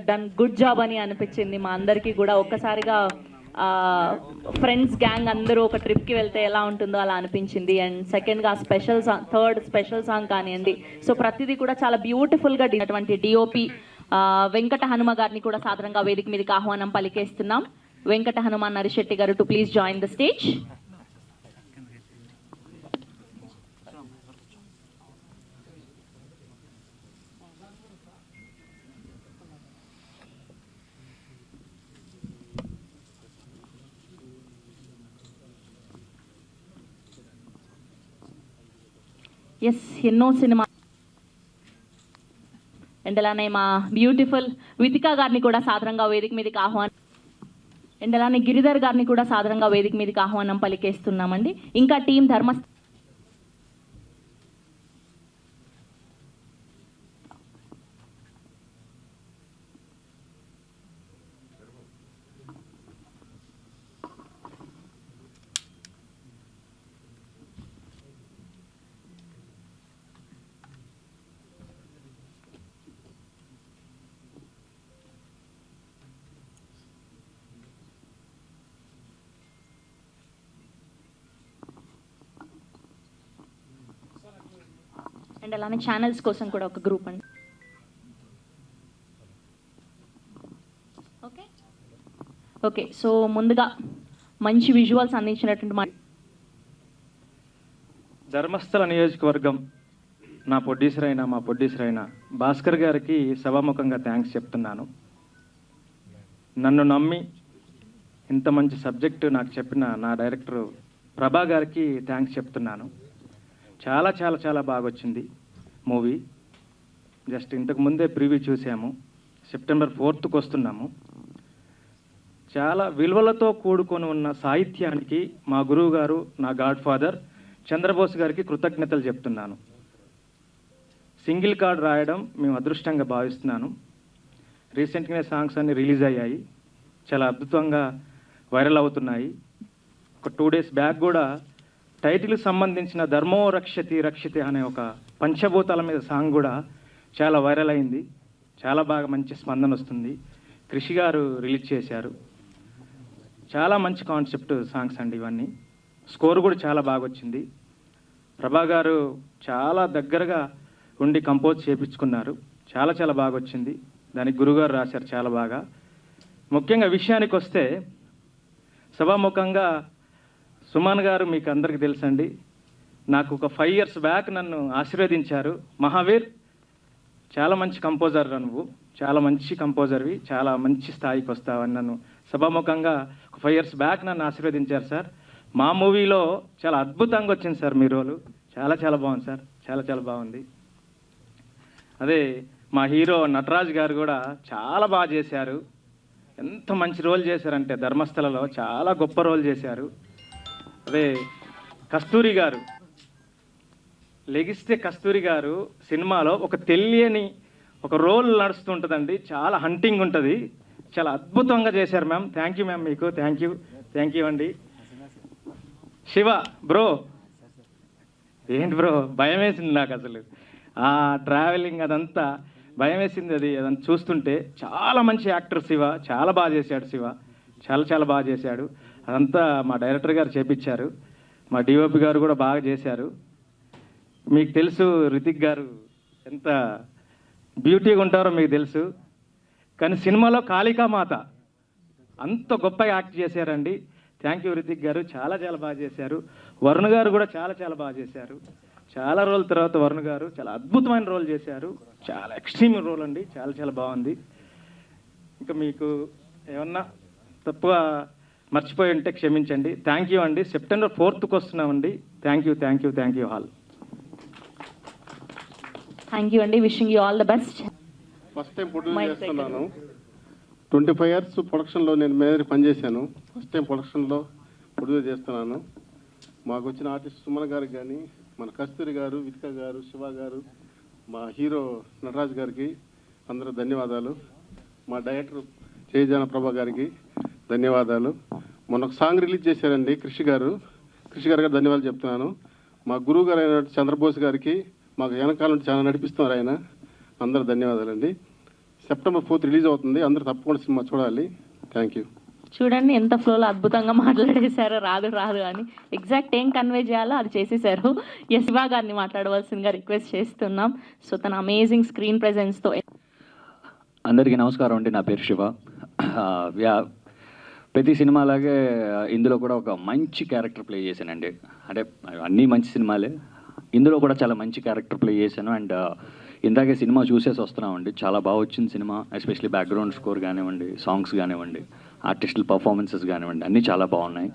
Done good job అని అనిపించింది మా అందరికీ కూడా. ఒక్కసారిగా ఫ్రెండ్స్ గ్యాంగ్ అందరూ ఒక ట్రిప్కి వెళ్తే ఎలా ఉంటుందో అలా అనిపించింది. అండ్ సెకండ్గా special song, third special song కానివ్వండి, సో ప్రతిదీ కూడా చాలా బ్యూటిఫుల్గా డినటువంటి డిఓపి వెంకట హనుమ గారిని కూడా సాధారణంగా వేదిక మీదకి ఆహ్వానం పలికేస్తున్నాం. Venkata Hanuman Narisetti garu to please join the stage. Yes, ఎన్నో సినిమా అండ్ అలానే మా బ్యూటిఫుల్ వితికా గారిని కూడా సాధారణంగా వేదిక మీదకి ఆహ్వానం, అండ్ అలానే గిరిధర్ గారిని కూడా సాధారణంగా వేదిక మీదకి ఆహ్వానం పలికేస్తున్నామండి. ఇంకా టీం ధర్మస్థ అండ్ అలానే ఛానల్స్ కోసం కూడా ఒక గ్రూప్ అండి. ఓకే ఓకే, సో ముందుగా మంచి విజువల్స్ అందించినటువంటి ధర్మస్థల నియోజకవర్గం మా ప్రొడ్యూసర్ అయిన భాస్కర్ గారికి సభాముఖంగా థ్యాంక్స్ చెప్తున్నాను. నన్ను నమ్మి ఇంత మంచి సబ్జెక్టు నాకు చెప్పిన నా డైరెక్టర్ ప్రభా గారికి థ్యాంక్స్ చెప్తున్నాను. చాలా చాలా చాలా బాగా వచ్చింది మూవీ. జస్ట్ ఇంతకు ముందే ప్రివ్యూ చూసాము. సెప్టెంబర్ 4th వస్తున్నాము. చాలా విలువలతో కూడుకొని ఉన్న సాహిత్యానికి మా గురువు గారు, నా గాడ్ ఫాదర్ చంద్రబోస్ గారికి కృతజ్ఞతలు చెప్తున్నాను. సింగిల్ కార్డ్ రాయడం మేము అదృష్టంగా భావిస్తున్నాను. రీసెంట్గానే సాంగ్స్ అన్ని రిలీజ్ అయ్యాయి, చాలా అద్భుతంగా వైరల్ అవుతున్నాయి. ఒక 2 days బ్యాక్ కూడా టైటిల్ సంబంధించిన ధర్మో రక్షతి రక్షితే అనే ఒక పంచభూతాల మీద సాంగ్ కూడా చాలా వైరల్ అయింది. చాలా బాగా మంచి స్పందన వస్తుంది. కృషి గారు రిలీజ్ చేశారు. చాలా మంచి కాన్సెప్ట్ సాంగ్స్ అండి ఇవన్నీ. స్కోర్ కూడా చాలా బాగా వచ్చింది. ప్రభా గారు చాలా దగ్గరగా ఉండి కంపోజ్ చేయించుకున్నారు. చాలా చాలా బాగా వచ్చింది. దానికి గురుగారు రాశారు చాలా బాగా. ముఖ్యంగా విషయానికి వస్తే సభాముఖంగా సుమన్ గారు మీకు అందరికీ తెలుసండి. నాకు ఒక 5 years బ్యాక్ నన్ను ఆశీర్వదించారు. మహావీర్, చాలా మంచి కంపోజర్, నువ్వు చాలా మంచి కంపోజర్వి, చాలా మంచి స్థాయికి వస్తావని నన్ను సభాముఖంగా ఒక 5 years బ్యాక్ నన్ను ఆశీర్వదించారు సార్. మా మూవీలో చాలా అద్భుతంగా వచ్చింది సార్ మీ రోలు. చాలా చాలా బాగుంది సార్, చాలా చాలా బాగుంది. అదే మా హీరో నటరాజ్ గారు కూడా చాలా బాగా చేశారు. ఎంత మంచి రోల్ చేశారంటే ధర్మస్థలలో చాలా గొప్ప రోల్ చేశారు. అదే కస్తూరి గారు, లెగిస్తే కస్తూరి గారు సినిమాలో ఒక తెలియని ఒక రోల్ నడుస్తుంటుందండి. చాలా హంటింగ్ ఉంటుంది. చాలా అద్భుతంగా చేశారు మ్యామ్. థ్యాంక్ యూ మ్యామ్, మీకు థ్యాంక్ యూ అండి. శివ బ్రో, ఏంటి బ్రో భయం వేసింది నాకు అసలు. ఆ ట్రావెలింగ్ అదంతా భయం వేసింది. అదంతా చూస్తుంటే చాలా మంచి యాక్టర్ శివ, చాలా బాగా చేశాడు శివ, చాలా చాలా బాగా చేశాడు. అదంతా మా డైరెక్టర్ గారు చేపించారు. మా డిఓపి గారు కూడా బాగా చేశారు. మీకు తెలుసు రితిక్ గారు ఎంత బ్యూటీగా ఉంటారో మీకు తెలుసు. కానీ సినిమాలో కాళికామాత అంత గొప్పగా యాక్ట్ చేశారండి. థ్యాంక్ యూ రితిక్ గారు, చాలా చాలా బాగా చేశారు. వరుణ్ గారు కూడా చాలా చాలా బాగా చేశారు. చాలా రోజుల తర్వాత వరుణ్ గారు చాలా అద్భుతమైన రోల్ చేశారు. చాలా ఎక్స్ట్రీమ్ రోల్ అండి, చాలా చాలా బాగుంది. ఇంకా మీకు ఏమన్నా తప్పుగా మర్చిపోయి ఉంటే క్షమించండి. థ్యాంక్ యూ అండి. September 4th వస్తున్నామండి. Thank you all. Thank you అండి. Wishing you all the best. First time produce చేస్తున్నాను. 25 years ప్రొడక్షన్లో నేను మేనేజర్ పనిచేశాను. ఫస్ట్ టైం ప్రొడక్షన్లో ప్రొడ్యూస్ చేస్తున్నాను. మాకు వచ్చిన ఆర్టిస్ట్ సుమన్ గారికి కానీ, మన కస్తూరి గారు, వితికా గారు, శివ గారు, మా హీరో నటరాజ్ గారికి అందరూ ధన్యవాదాలు. మా డైరెక్టర్ చేజాన ప్రభా గారికి ధన్యవాదాలు. మొన్న ఒక సాంగ్ రిలీజ్ చేశారండి కృషి గారు ధన్యవాదాలు చెప్తున్నాను. మా గురువు గారు అయిన చంద్రబోస్ గారికి మాకు వెనకాల నుంచి చాలా నడిపిస్తున్నారు ఆయన. అందరూ ధన్యవాదాలండి. సెప్టెంబర్ 4th రిలీజ్ అవుతుంది. అందరూ తప్పకుండా సినిమా చూడాలి. Thank you. చూడండి ఎంత ఫ్లోలో అద్భుతంగా మాట్లాడేశారో, రాదు అని ఎగ్జాక్ట్ ఏం కన్వే చేయాలో అది చేసేసారు. శివ గారిని మాట్లాడవలసిందిగా రిక్వెస్ట్ చేస్తున్నాం. సో తన అమేజింగ్ స్క్రీన్ ప్రెజెన్స్తో. అందరికీ నమస్కారం అండి, నా పేరు శివ. ప్రతి సినిమా అలాగే ఇందులో కూడా ఒక మంచి క్యారెక్టర్ ప్లే చేశానండి. అంటే అన్నీ మంచి సినిమాలే, ఇందులో కూడా చాలా మంచి క్యారెక్టర్ ప్లే చేశాను. అండ్ ఇందాకే సినిమా చూసేసి వస్తున్నామండి, చాలా బాగా వచ్చింది సినిమా. ఎస్పెషలీ బ్యాక్గ్రౌండ్ స్కోర్ కానివ్వండి, సాంగ్స్ కానివ్వండి, ఆర్టిస్టుల పర్ఫార్మెన్సెస్ కానివ్వండి, అన్నీ చాలా బాగున్నాయి.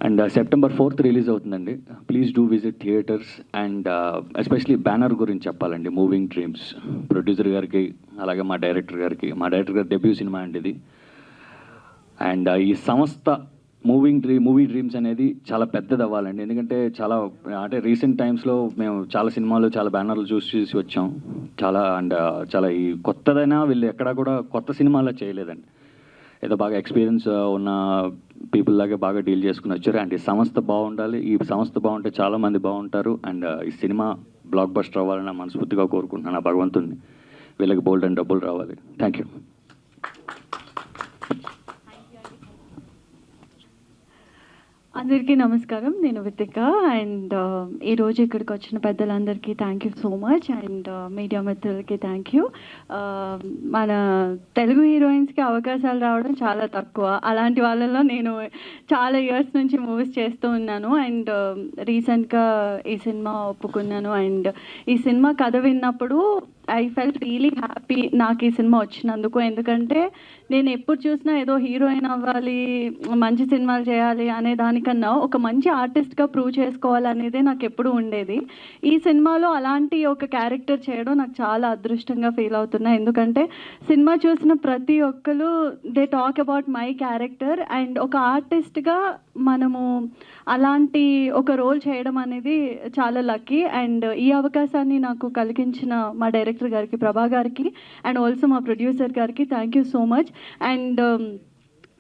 అండ్ September 4th రిలీజ్ అవుతుందండి. Please do visit theatres. And especially banner గురించి చెప్పాలండి, మూవింగ్ డ్రీమ్స్. ప్రొడ్యూసర్ గారికి, అలాగే మా డైరెక్టర్ గారి డెబ్యూ సినిమా అండి ఇది. అండ్ ఈ సంస్థ మూవీ డ్రీమ్స్ అనేది చాలా పెద్దది అవ్వాలండి. ఎందుకంటే చాలా అంటే రీసెంట్ టైమ్స్లో మేము చాలా సినిమాలు, చాలా బ్యానర్లు చూసి వచ్చాం చాలా. అండ్ చాలా ఈ కొత్తదైనా వీళ్ళు ఎక్కడా కూడా కొత్త సినిమాలో చేయలేదండి. ఏదో బాగా ఎక్స్పీరియన్స్ ఉన్న పీపుల్ లాగా బాగా డీల్ చేసుకుని వచ్చారు. అండ్ ఈ సంస్థ బాగుండాలి, ఈ సంస్థ బాగుంటే చాలామంది బాగుంటారు. అండ్ ఈ సినిమా బ్లాక్ బస్టర్ అవ్వాలని మనస్ఫూర్తిగా కోరుకుంటున్నాను ఆ భగవంతుడిని. వీళ్ళకి బోల్డ్ అండ్ డబ్బులు రావాలి. Thank you. అందరికీ నమస్కారం, నేను వితిక. అండ్ ఈరోజు ఇక్కడికి వచ్చిన పెద్దలందరికీ thank you so much. And media మిత్రులకి థ్యాంక్ యూ. మన తెలుగు హీరోయిన్స్కి అవకాశాలు రావడం చాలా తక్కువ. అలాంటి వాళ్ళలో నేను చాలా ఇయర్స్ నుంచి మూవీస్ చేస్తూ ఉన్నాను. అండ్ రీసెంట్గా ఈ సినిమా ఒప్పుకున్నాను. అండ్ ఈ సినిమా కథ విన్నప్పుడు ఐ ఫెల్ట్ రియలీ హ్యాపీ నాకు ఈ సినిమా వచ్చినందుకు. ఎందుకంటే నేను ఎప్పుడు చూసినా ఏదో హీరోయిన్ అవ్వాలి, మంచి సినిమాలు చేయాలి అనే దానికన్నా ఒక మంచి ఆర్టిస్ట్గా ప్రూవ్ చేసుకోవాలనేదే నాకు ఎప్పుడు ఉండేది. ఈ సినిమాలో అలాంటి ఒక క్యారెక్టర్ చేయడం నాకు చాలా అదృష్టంగా ఫీల్ అవుతున్నా. ఎందుకంటే సినిమా చూసిన ప్రతి ఒక్కరు they talk about my character. And ఒక ఆర్టిస్ట్గా మనము అలాంటి ఒక రోల్ చేయడం అనేది చాలా లక్కీ. అండ్ ఈ అవకాశాన్ని నాకు కలిగించిన మా డైరెక్టర్ గారికి, ప్రభా గారికి, అండ్ ఆల్సో మా ప్రొడ్యూసర్ గారికి thank you so much. And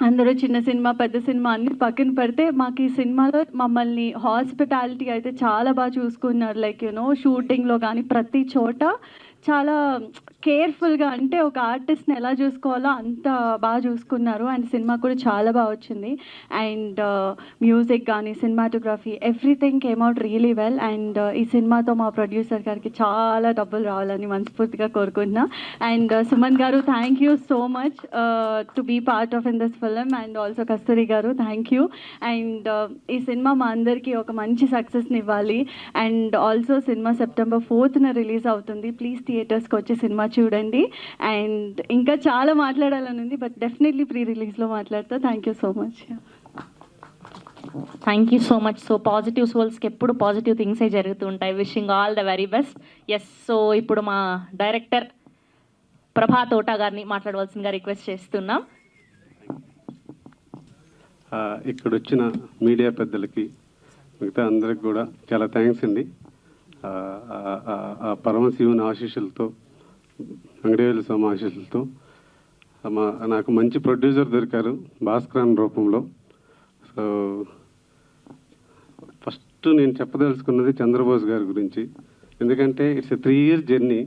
అందరూ చిన్న సినిమా పెద్ద సినిమా అన్ని పక్కన పెడితే మాకు ఈ సినిమాలో మమ్మల్ని హాస్పిటాలిటీ అయితే చాలా బాగా చూసుకున్నారు. లైక్ షూటింగ్లో కానీ ప్రతి చోట చాలా కేర్ఫుల్గా, అంటే ఒక ఆర్టిస్ట్ని ఎలా చూసుకోవాలో అంత బాగా చూసుకున్నారు. అండ్ సినిమా కూడా చాలా బాగా వచ్చింది. అండ్ మ్యూజిక్ కానీ, cinematography, everything came out really well. And ఈ సినిమాతో మా ప్రొడ్యూసర్ గారికి చాలా డబ్బులు రావాలని మనస్ఫూర్తిగా కోరుకుంటున్నా. అండ్ సుమన్ గారు thank you so much to be part of in this film. And also Kasturi గారు థ్యాంక్ యూ. అండ్ ఈ సినిమా మా అందరికీ ఒక మంచి సక్సెస్ని ఇవ్వాలి. And also cinema September 4th release అవుతుంది. ప్లీజ్ థియేటర్స్కి వచ్చి సినిమా చూడండి. అండ్ ఇంకా చాలా మాట్లాడాలని ఉంది, బట్ డెఫినెట్లీ ప్రీ రిలీజ్లో మాట్లాడతా. Thank you so much. Thank you so much. So positive సోల్స్కి ఎప్పుడు పాజిటివ్ థింగ్సే జరుగుతూ ఉంటాయి. Wishing all the very best. Yes, so ఇప్పుడు మా డైరెక్టర్ ప్రభా తోట గారిని మాట్లాడవలసిందిగా రిక్వెస్ట్ చేస్తున్నాం. ఇక్కడ వచ్చిన మీడియా పెద్దలకి, మిగతా అందరికి కూడా చాలా థ్యాంక్స్ అండి. పరమశివుని ఆశీస్సులతో, వెంకటేశ్వర స్వామి ఆశీస్సులతో నాకు మంచి ప్రొడ్యూసర్ దొరికారు భాస్కరన్ రూపంలో. సో ఫస్ట్ నేను చెప్పదలుచుకున్నది చంద్రబోస్ గారి గురించి. ఎందుకంటే ఇట్స్ ఎ 3 years జర్నీ.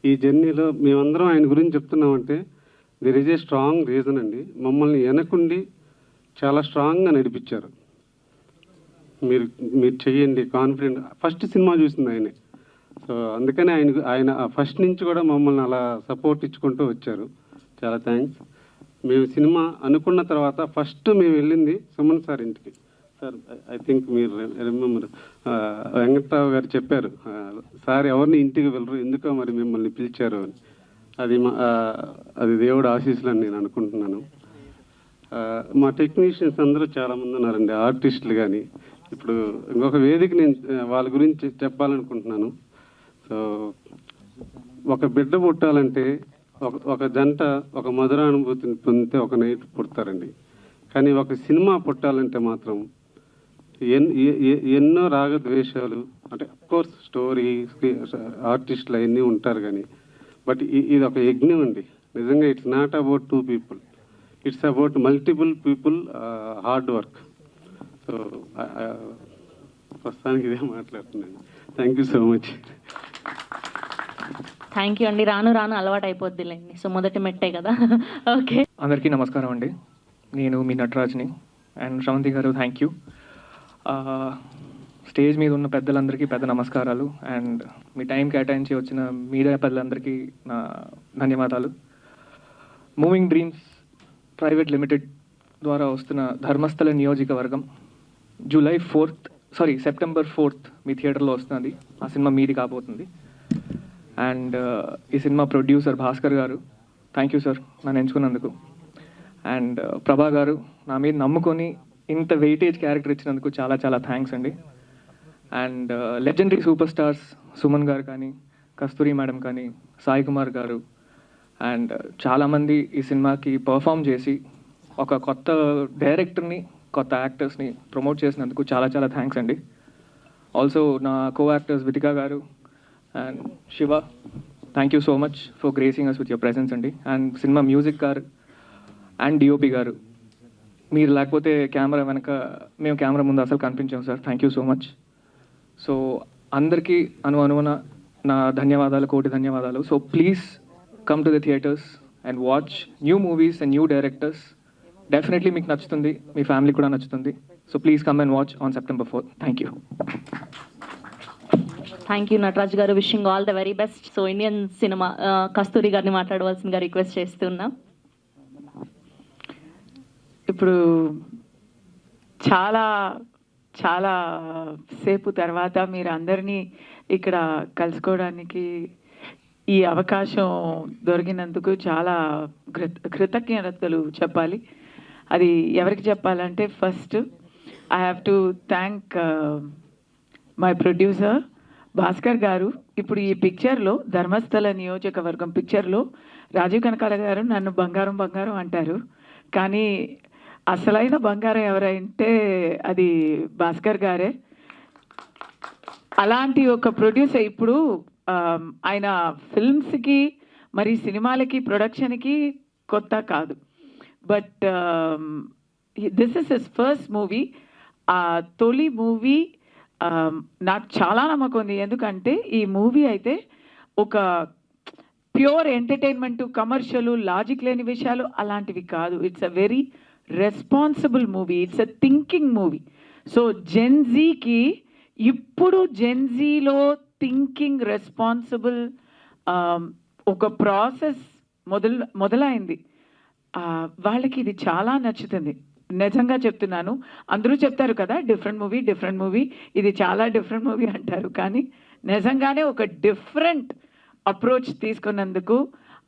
ఈ జర్నీలో మేమందరం ఆయన గురించి చెప్తున్నామంటే there is a strong reason అండి. మమ్మల్ని వెనకుండి చాలా స్ట్రాంగ్గా నడిపించారు. మీరు చెయ్యండి, కాన్ఫిడెంట్. ఫస్ట్ సినిమా చూసింది ఆయనే. సో అందుకని ఆయన ఫస్ట్ నుంచి కూడా మమ్మల్ని అలా సపోర్ట్ ఇచ్చుకుంటూ వచ్చారు. చాలా థ్యాంక్స్. మేము సినిమా అనుకున్న తర్వాత ఫస్ట్ మేము వెళ్ళింది సుమన్ సార్ ఇంటికి. సార్ ఐ థింక్ మీరు రిమెంబర్, వెంకట్రావు గారు చెప్పారు, సార్ ఎవరిని ఇంటికి వెళ్ళరు, ఎందుకో మరి మిమ్మల్ని పిలిచారు అని. అది దేవుడు ఆశీస్సులు అని నేను అనుకుంటున్నాను. మా టెక్నీషియన్స్ అందరూ చాలామంది ఉన్నారండి, ఆర్టిస్టులు కానీ. ఇప్పుడు ఇంకొక వేదిక నేను వాళ్ళ గురించి చెప్పాలనుకుంటున్నాను. సో ఒక బిడ్డ పుట్టాలంటే ఒక జంట ఒక మధురానుభూతిని పొందితే ఒక నైట్ పుడతారండి. కానీ ఒక సినిమా పుట్టాలంటే మాత్రం ఎన్నో రాగద్వేషాలు, అంటే అఫ్కోర్స్ స్టోరీ, ఆర్టిస్టులు అవన్నీ ఉంటారు కానీ, బట్ ఇది ఒక యజ్ఞం అండి నిజంగా. It's not about 2 people, it's about multiple people hard work. So ప్రస్తుతానికి ఇదే మాట్లాడుతున్నాను. Thank you so much. Thank you అండి. రాను రాను అలవాటు అయిపోద్దిలేండి. సో మొదటి మెట్టే కదా. ఓకే. అందరికీ నమస్కారం అండి. నేను మీ నటరాజ్ని. అండ్ శ్రవంతి గారు థ్యాంక్ యూ. స్టేజ్ మీద ఉన్న పెద్దలందరికీ పెద్ద నమస్కారాలు. అండ్ మీ టైం కేటాయించి వచ్చిన మీడియా పెద్దలందరికీ నా ధన్యవాదాలు. మూవింగ్ డ్రీమ్స్ ప్రైవేట్ లిమిటెడ్ ద్వారా వస్తున్న ధర్మస్థల నియోజకవర్గం సెప్టెంబర్ 4th మీ థియేటర్లో వస్తుంది. ఆ సినిమా మీది కాబోతుంది. అండ్ ఈ సినిమా ప్రొడ్యూసర్ భాస్కర్ గారు, థ్యాంక్ యూ సార్ నన్ను ఎంచుకున్నందుకు. అండ్ ప్రభా గారు నా మీద నమ్ముకొని ఇంత వెయిటేజ్ క్యారెక్టర్ ఇచ్చినందుకు చాలా చాలా థ్యాంక్స్ అండి. And legendary super stars Suman గారు కానీ, కస్తూరి మేడం కానీ, సాయి కుమార్ గారు అండ్ చాలామంది ఈ సినిమాకి పర్ఫామ్ చేసి ఒక కొత్త డైరెక్టర్ని, కొత్త యాక్టర్స్ని ప్రమోట్ చేసినందుకు చాలా చాలా థ్యాంక్స్ అండి. ఆల్సో నా కో యాక్టర్స్ వితికా గారు and Shiva, thank you so much for gracing us with your presence అండి. అండ్ సినిమా మ్యూజిక్ గారు అండ్ డిఓపి గారు, మీరు లేకపోతే కెమెరా వెనక మేము కెమెరా ముందు అసలు కనిపించాం sir. Thank you so much. So అందరికీ అనువున నా ధన్యవాదాలు, కోటి ధన్యవాదాలు. So please come to the theatres and watch new movies and new directors. Definitely మీకు నచ్చుతుంది, మీ ఫ్యామిలీ కూడా నచ్చుతుంది. So please come and watch on September 4th. Thank you. Thank you Nataraj గారు. Wishing all the very best. So Indian cinema Kasturi గారిని మాట్లాడవలసిందిగా request చేస్తున్నాం. ఇప్పుడు చాలా చాలా సేపు తర్వాత మీరు అందరినీ ఇక్కడ కలుసుకోవడానికి ఈ అవకాశం దొరికినందుకు చాలా కృతజ్ఞతలు చెప్పాలి. అది ఎవరికి చెప్పాలంటే first I have to thank my producer Bhaskar గారు. ఇప్పుడు ఈ పిక్చర్లో ధర్మస్థల నియోజకవర్గం పిక్చర్లో రాజీవ్ కనకాల గారు నన్ను బంగారం బంగారం అంటారు, కానీ అసలైన బంగారం ఎవరంటే అది భాస్కర్ గారే. అలాంటి ఒక ప్రొడ్యూసర్ ఇప్పుడు ఆయన ఫిల్మ్స్కి మరి సినిమాలకి ప్రొడక్షన్కి కొత్త కాదు, but this is his first movie. తొలి మూవీ నాకు చాలా నమ్మకం ఉంది, ఎందుకంటే ఈ మూవీ అయితే ఒక ప్యూర్ ఎంటర్టైన్మెంట్, కమర్షియల్, లాజిక్ లేని విషయాలు అలాంటివి కాదు. It's a very responsible movie, it's a thinking movie. So జెన్జీకి ఇప్పుడు జెన్జీలో థింకింగ్ రెస్పాన్సిబుల్ ఒక ప్రాసెస్ మొదలైంది. వాళ్ళకి ఇది చాలా నచ్చుతుంది, నిజంగా చెప్తున్నాను. అందరూ చెప్తారు కదా డిఫరెంట్ మూవీ, ఇది చాలా డిఫరెంట్ మూవీ అంటారు, కానీ నిజంగానే ఒక డిఫరెంట్ అప్రోచ్ తీసుకున్నందుకు,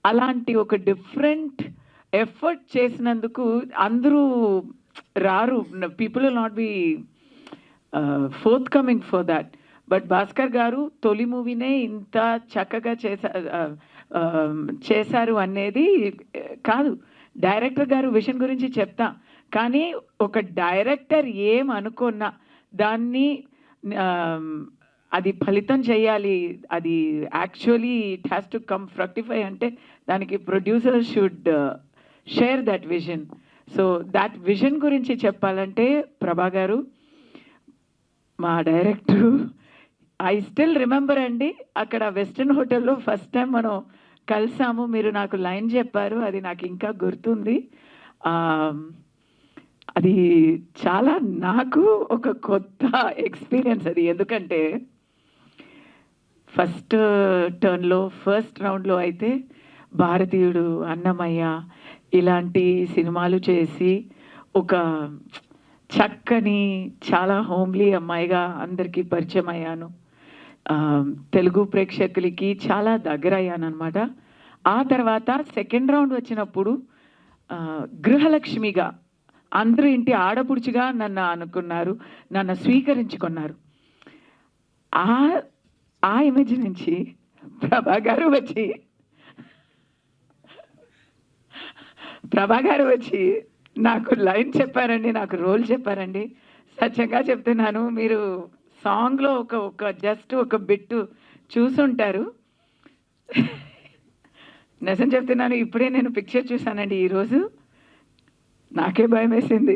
అలాంటి ఒక డిఫరెంట్ ఎఫర్ట్ చేసినందుకు అందరూ రారు. People will not be fourth coming for that. But Bhaskar గారు తొలి మూవీనే ఇంత చక్కగా చేశారు అనేది కాదు. డైరెక్టర్ గారు విజన్ గురించి చెప్తా, కానీ ఒక డైరెక్టర్ ఏం అనుకున్నా దాన్ని అది ఫలితం చేయాలి, అది actually it has to come fructify అంటే దానికి producer should share that vision. So that vision గురించి చెప్పాలంటే ప్రభా గారు మా డైరెక్టరు. ఐ స్టిల్ రిమెంబర్ అండి, అక్కడ వెస్టర్న్ హోటల్లో ఫస్ట్ టైం మనం కలిసాము, మీరు నాకు లైన్ చెప్పారు, అది నాకు ఇంకా గుర్తుంది. అది చాలా నాకు ఒక కొత్త ఎక్స్పీరియన్స్ అది, ఎందుకంటే ఫస్ట్ టర్న్లో ఫస్ట్ రౌండ్లో అయితే భారతీయుడు, అన్నమయ్య ఇలాంటి సినిమాలు చేసి ఒక చక్కని చాలా హోమ్లీ అమ్మాయిగా అందరికీ పరిచయం అయ్యాను. తెలుగు ప్రేక్షకులకి చాలా దగ్గర అయ్యాను అనమాట. ఆ తర్వాత సెకండ్ రౌండ్ వచ్చినప్పుడు గృహలక్ష్మిగా అందరూ ఇంటి ఆడపుడుచుగా నన్ను అనుకున్నారు, నన్ను స్వీకరించుకున్నారు. ఆ ఇమేజ్ నుంచి ప్రభా గారు వచ్చి నాకు లైన్ చెప్పారండి, నాకు రోల్ చెప్పారండి. సత్యంగా చెప్తున్నాను, మీరు సాంగ్లో ఒక జస్ట్ ఒక బిట్టు చూసుంటారు. నిజం చెప్తున్నాను, ఇప్పుడే నేను పిక్చర్ చూసానండి ఈరోజు, నాకే భయం వేసింది,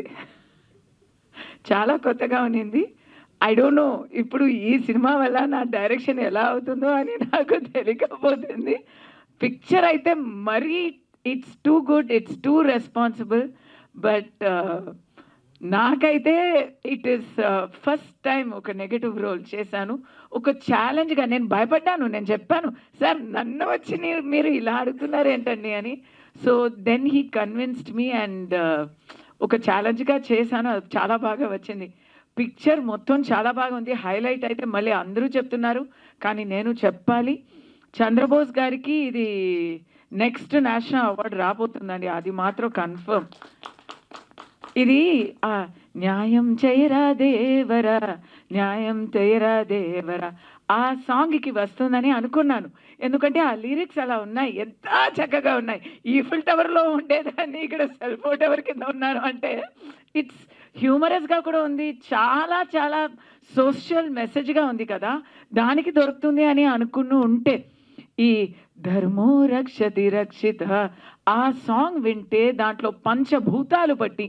చాలా కొత్తగా ఉన్నింది. ఐ డోంట్ నో ఇప్పుడు ఈ సినిమా వల్ల నా డైరెక్షన్ ఎలా అవుతుందో అని నాకు తెలియకపోతుంది. పిక్చర్ అయితే మరీ it's too good, it's two responsible. But నాకైతే ఇట్ ఈస్ ఫస్ట్ టైం ఒక నెగటివ్ రోల్ చేశాను. ఒక ఛాలెంజ్గా నేను భయపడ్డాను. నేను చెప్పాను, సార్ నన్ను వచ్చి మీరు ఇలా అడుగుతున్నారు ఏంటండి అని. So then he convinced me and ఒక ఛాలెంజ్గా చేశాను. అది చాలా బాగా వచ్చింది. పిక్చర్ మొత్తం చాలా బాగా ఉంది. హైలైట్ అయితే మళ్ళీ అందరూ చెప్తున్నారు, కానీ నేను చెప్పాలి, చంద్రబోస్ గారికి ఇది నెక్స్ట్ నేషనల్ అవార్డు రాబోతుందండి, అది మాత్రం కన్ఫర్మ్. ఇది న్యాయం చేయరా దేవరా, న్యాయం చేయరా దేవరా ఆ సాంగ్కి వస్తుందని అనుకున్నాను. ఎందుకంటే ఆ లిరిక్స్ అలా ఉన్నాయి, ఎంత చక్కగా ఉన్నాయి. ఈఫిల్ టవర్లో ఉండేదాన్ని ఇక్కడ సెల్ ఫోన్ టవర్ కింద ఉన్నాను అంటే ఇట్స్ హ్యూమరస్గా కూడా ఉంది, చాలా చాలా సోషల్ మెసేజ్గా ఉంది కదా, దానికి దొరుకుతుంది అని అనుకుని ఉంటే ఈ ధర్మో రక్షతి రక్షిత ఆ సాంగ్ వింటే దాంట్లో పంచభూతాలు బట్టి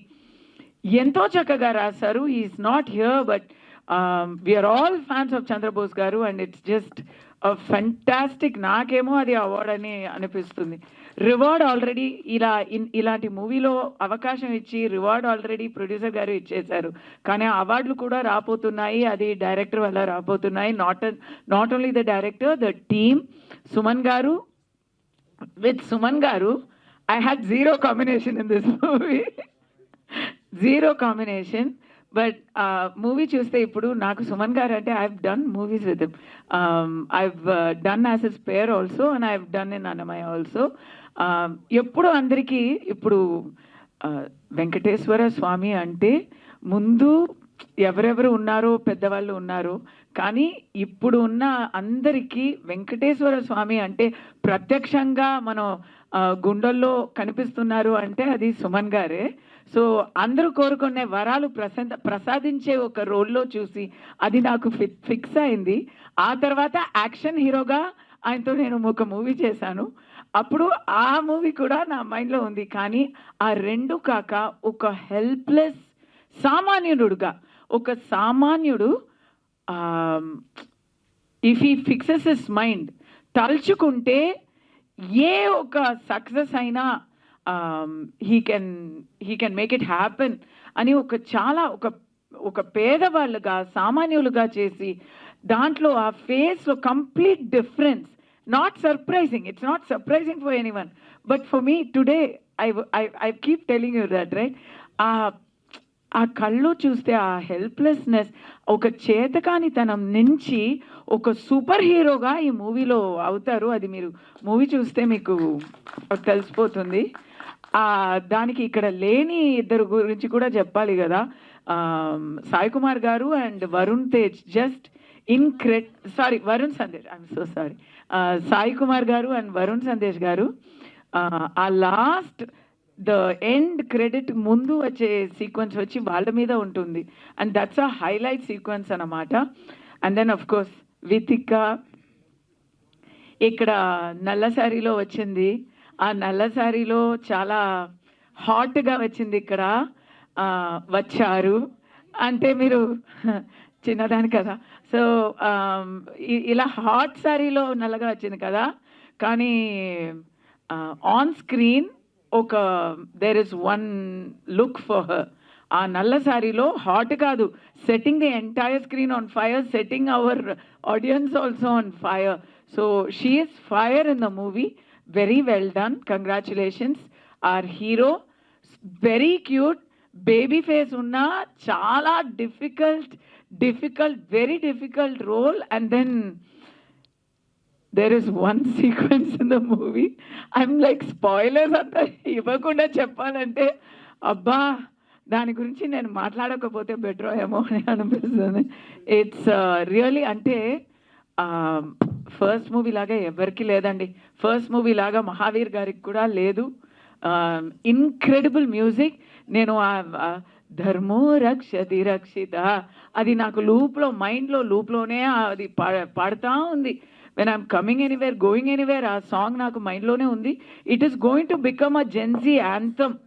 ఎంతో చక్కగా రాశారు. Is not here but we're all fans of Chandrabose garu and it's just fantastic. నాకేమో అది అవార్డ్ అని అనిపిస్తుంది. రివార్డ్ ఆల్రెడీ ఇలాంటి మూవీలో అవకాశం ఇచ్చి రివార్డ్ ఆల్రెడీ ప్రొడ్యూసర్ గారు ఇచ్చేశారు, కానీ అవార్డులు కూడా రాబోతున్నాయి. అది డైరెక్టర్ వల్ల రాబోతున్నాయి. Not only the director, the team. Suman garu, with Suman garu I had zero combination in this movie, zero combination. But movie చూస్తే ఇప్పుడు నాకు సుమన్ గారు అంటే I have done movies with him. I have done as a spare also and I have done in Annamayya also. ఎప్పుడు అందరికీ ఇప్పుడు వెంకటేశ్వర స్వామి అంటే ముందు ఎవరెవరు ఉన్నారో పెద్దవాళ్ళు ఉన్నారు, కానీ ఇప్పుడు ఉన్న అందరికీ వెంకటేశ్వర స్వామి అంటే ప్రత్యక్షంగా మనం గుండెల్లో కనిపిస్తున్నారు అంటే అది సుమన్ గారే. సో అందరూ కోరుకునే వరాలు ప్రసాదించే ఒక రోల్లో చూసి అది నాకు ఫిక్స్ అయింది. ఆ తర్వాత యాక్షన్ హీరోగా ఆయనతో నేను ఒక మూవీ చేశాను. అప్పుడు ఆ మూవీ కూడా నా మైండ్లో ఉంది, కానీ ఆ రెండు కాక ఒక హెల్ప్లెస్ సామాన్యుడుగా, ఒక సామాన్యుడు if he fixes his mind, తలుచుకుంటే ఏ ఒక సక్సెస్ అయినా he can make it happen అని ఒక పేదవాళ్ళుగా సామాన్యులుగా చేసి దాంట్లో ఆ ఫేస్లో complete difference. Not surprising, it's not surprising for anyone, but for me today I keep telling you that right. ఆ కళ్ళు చూస్తే ఆ హెల్ప్లెస్నెస్, ఒక చేతకానితనం నుంచి ఒక సూపర్ హీరోగా ఈ మూవీలో అవుతారు. అది మీరు మూవీ చూస్తే మీకు తెలిసిపోతుంది. దానికి ఇక్కడ లేని ఇద్దరు గురించి కూడా చెప్పాలి కదా, సాయి కుమార్ గారు and Varun Tej. Just Varun Sandesh, I'm so sorry, Sai Kumar గారు అండ్ వరుణ్ సందేశ్ గారు ఆ లాస్ట్ ద ఎండ్ క్రెడిట్ ముందు వచ్చే సీక్వెన్స్ వచ్చి వాళ్ళ మీద ఉంటుంది and that's a highlight sequence అన్నమాట. And then of course Vithika ఇక్కడ నల్ల శారీలో వచ్చింది. ఆ నల్ల శారీలో చాలా హాట్గా వచ్చింది. ఇక్కడ వచ్చారు అంటే మీరు చిన్నదాని కదా, సో ఇలా హాట్ శారీలో నల్లగా వచ్చింది కదా, కానీ ఆన్ స్క్రీన్ ఒక there is one look for her. ఆ నల్ల శారీలో హాట్ కాదు, setting the entire screen on fire, setting our audience also on fire. So she is fire in the movie. Very well done. Congratulations. Our hero, very cute, baby face unna, chala difficult, very difficult role. And then there is one sequence in the movie. I'm like spoilers anta ivakunda cheppalante abba దాని గురించి నేను మాట్లాడకపోతే better ఏమో అని అనిపిస్తుంది. It's really అంటే first movie లాగా ఎవరికి లేదండి. ఫస్ట్ మూవీ లాగా మహావీర్ గారికి కూడా లేదు. Incredible music. నేను ధర్మో రక్షతి రక్షిత అది నాకు మైండ్లో లూప్లోనే అది పాడుతూ ఉంది. When I'm coming anywhere, going anywhere, ఆ సాంగ్ నాకు మైండ్లోనే ఉంది. It is going to become a Gen Z anthem.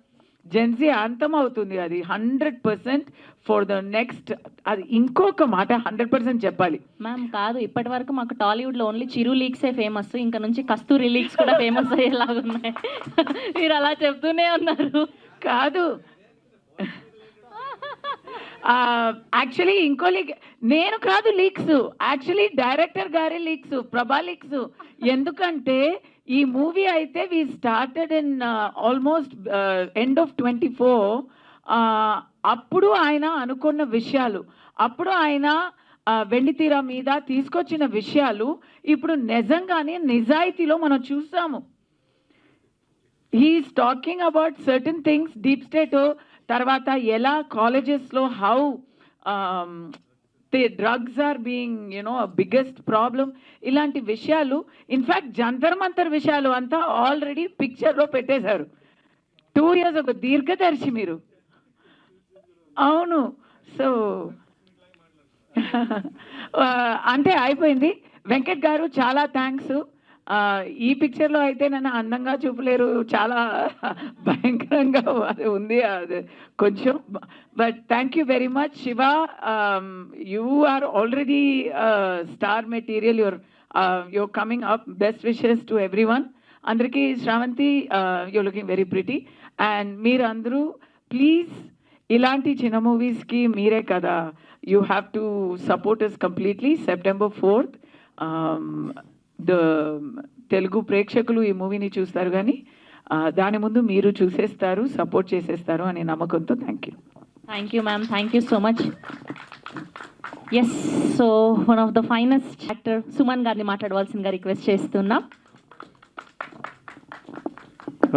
Gen Z అంతం అవుతుంది అది 100% ఫర్ ద నెక్స్ట్. అది ఇంకొక మాట 100% చెప్పాలి. మ్యామ్ కాదు, ఇప్పటి వరకు మాకు టాలీవుడ్ లో ఓన్లీ చిరు లీక్సే ఫేమస్, ఇంకా నుంచి కస్తూరి లీక్స్ కూడా ఫేమస్ అయ్యేలాగా ఉన్నాయి. మీరు అలా చెప్తూనే ఉన్నారు. కాదు, యాక్చువల్లీ ఇంకో లీక్ నేను కాదు, లీక్స్ యాక్చువల్లీ డైరెక్టర్ గారి లీక్స్, ప్రభా లీక్స్. ఎందుకంటే ఈ మూవీ అయితే we started in almost end of 24. అప్పుడు ఆయన అనుకున్న విషయాలు, అప్పుడు ఆయన వెండితీర మీద తీసుకొచ్చిన విషయాలు ఇప్పుడు నిజంగానే నిజాయితీలో మనం చూసాము. He is talking about certain things, deep state తర్వాత ఎలా కాలేజెస్లో how the drugs are being biggest problem, ఇలాంటి విషయాలు. ఇన్ఫ్యాక్ట్ జంతర్ మంతర్ విషయాలు అంతా ఆల్రెడీ పిక్చర్లో పెట్టేశారు 2 years ఒక దీర్ఘదర్శి మీరు. అవును, సో అంటే అయిపోయింది. వెంకట్ గారు చాలా థ్యాంక్స్. ఈ పిక్చర్లో అయితే నన్ను అందంగా చూపలేరు, చాలా భయంకరంగా ఉంది అది కొంచెం. But thank you very much Shiva. You are already star material. Your coming up. Best wishes to every one. అందరికీ Sravanthi, you're looking very pretty. And మీరు అందరూ ప్లీజ్ ఇలాంటి చిన్న మూవీస్కి మీరే కదా, you have to support us completely. September 4th Telugu ప్రేక్షకులు ఈ మూవీని చూస్తారు, కానీ దాని ముందు మీరు చూసేస్తారు, సపోర్ట్ చేసేస్తారు అనే నమ్మకంతో. Thank you. Thank you ma'am, thank you so much. Yes, so one of the finest actor Suman గారిని మాట్లాడవలసిందిగా రిక్వెస్ట్ చేస్తున్నాం.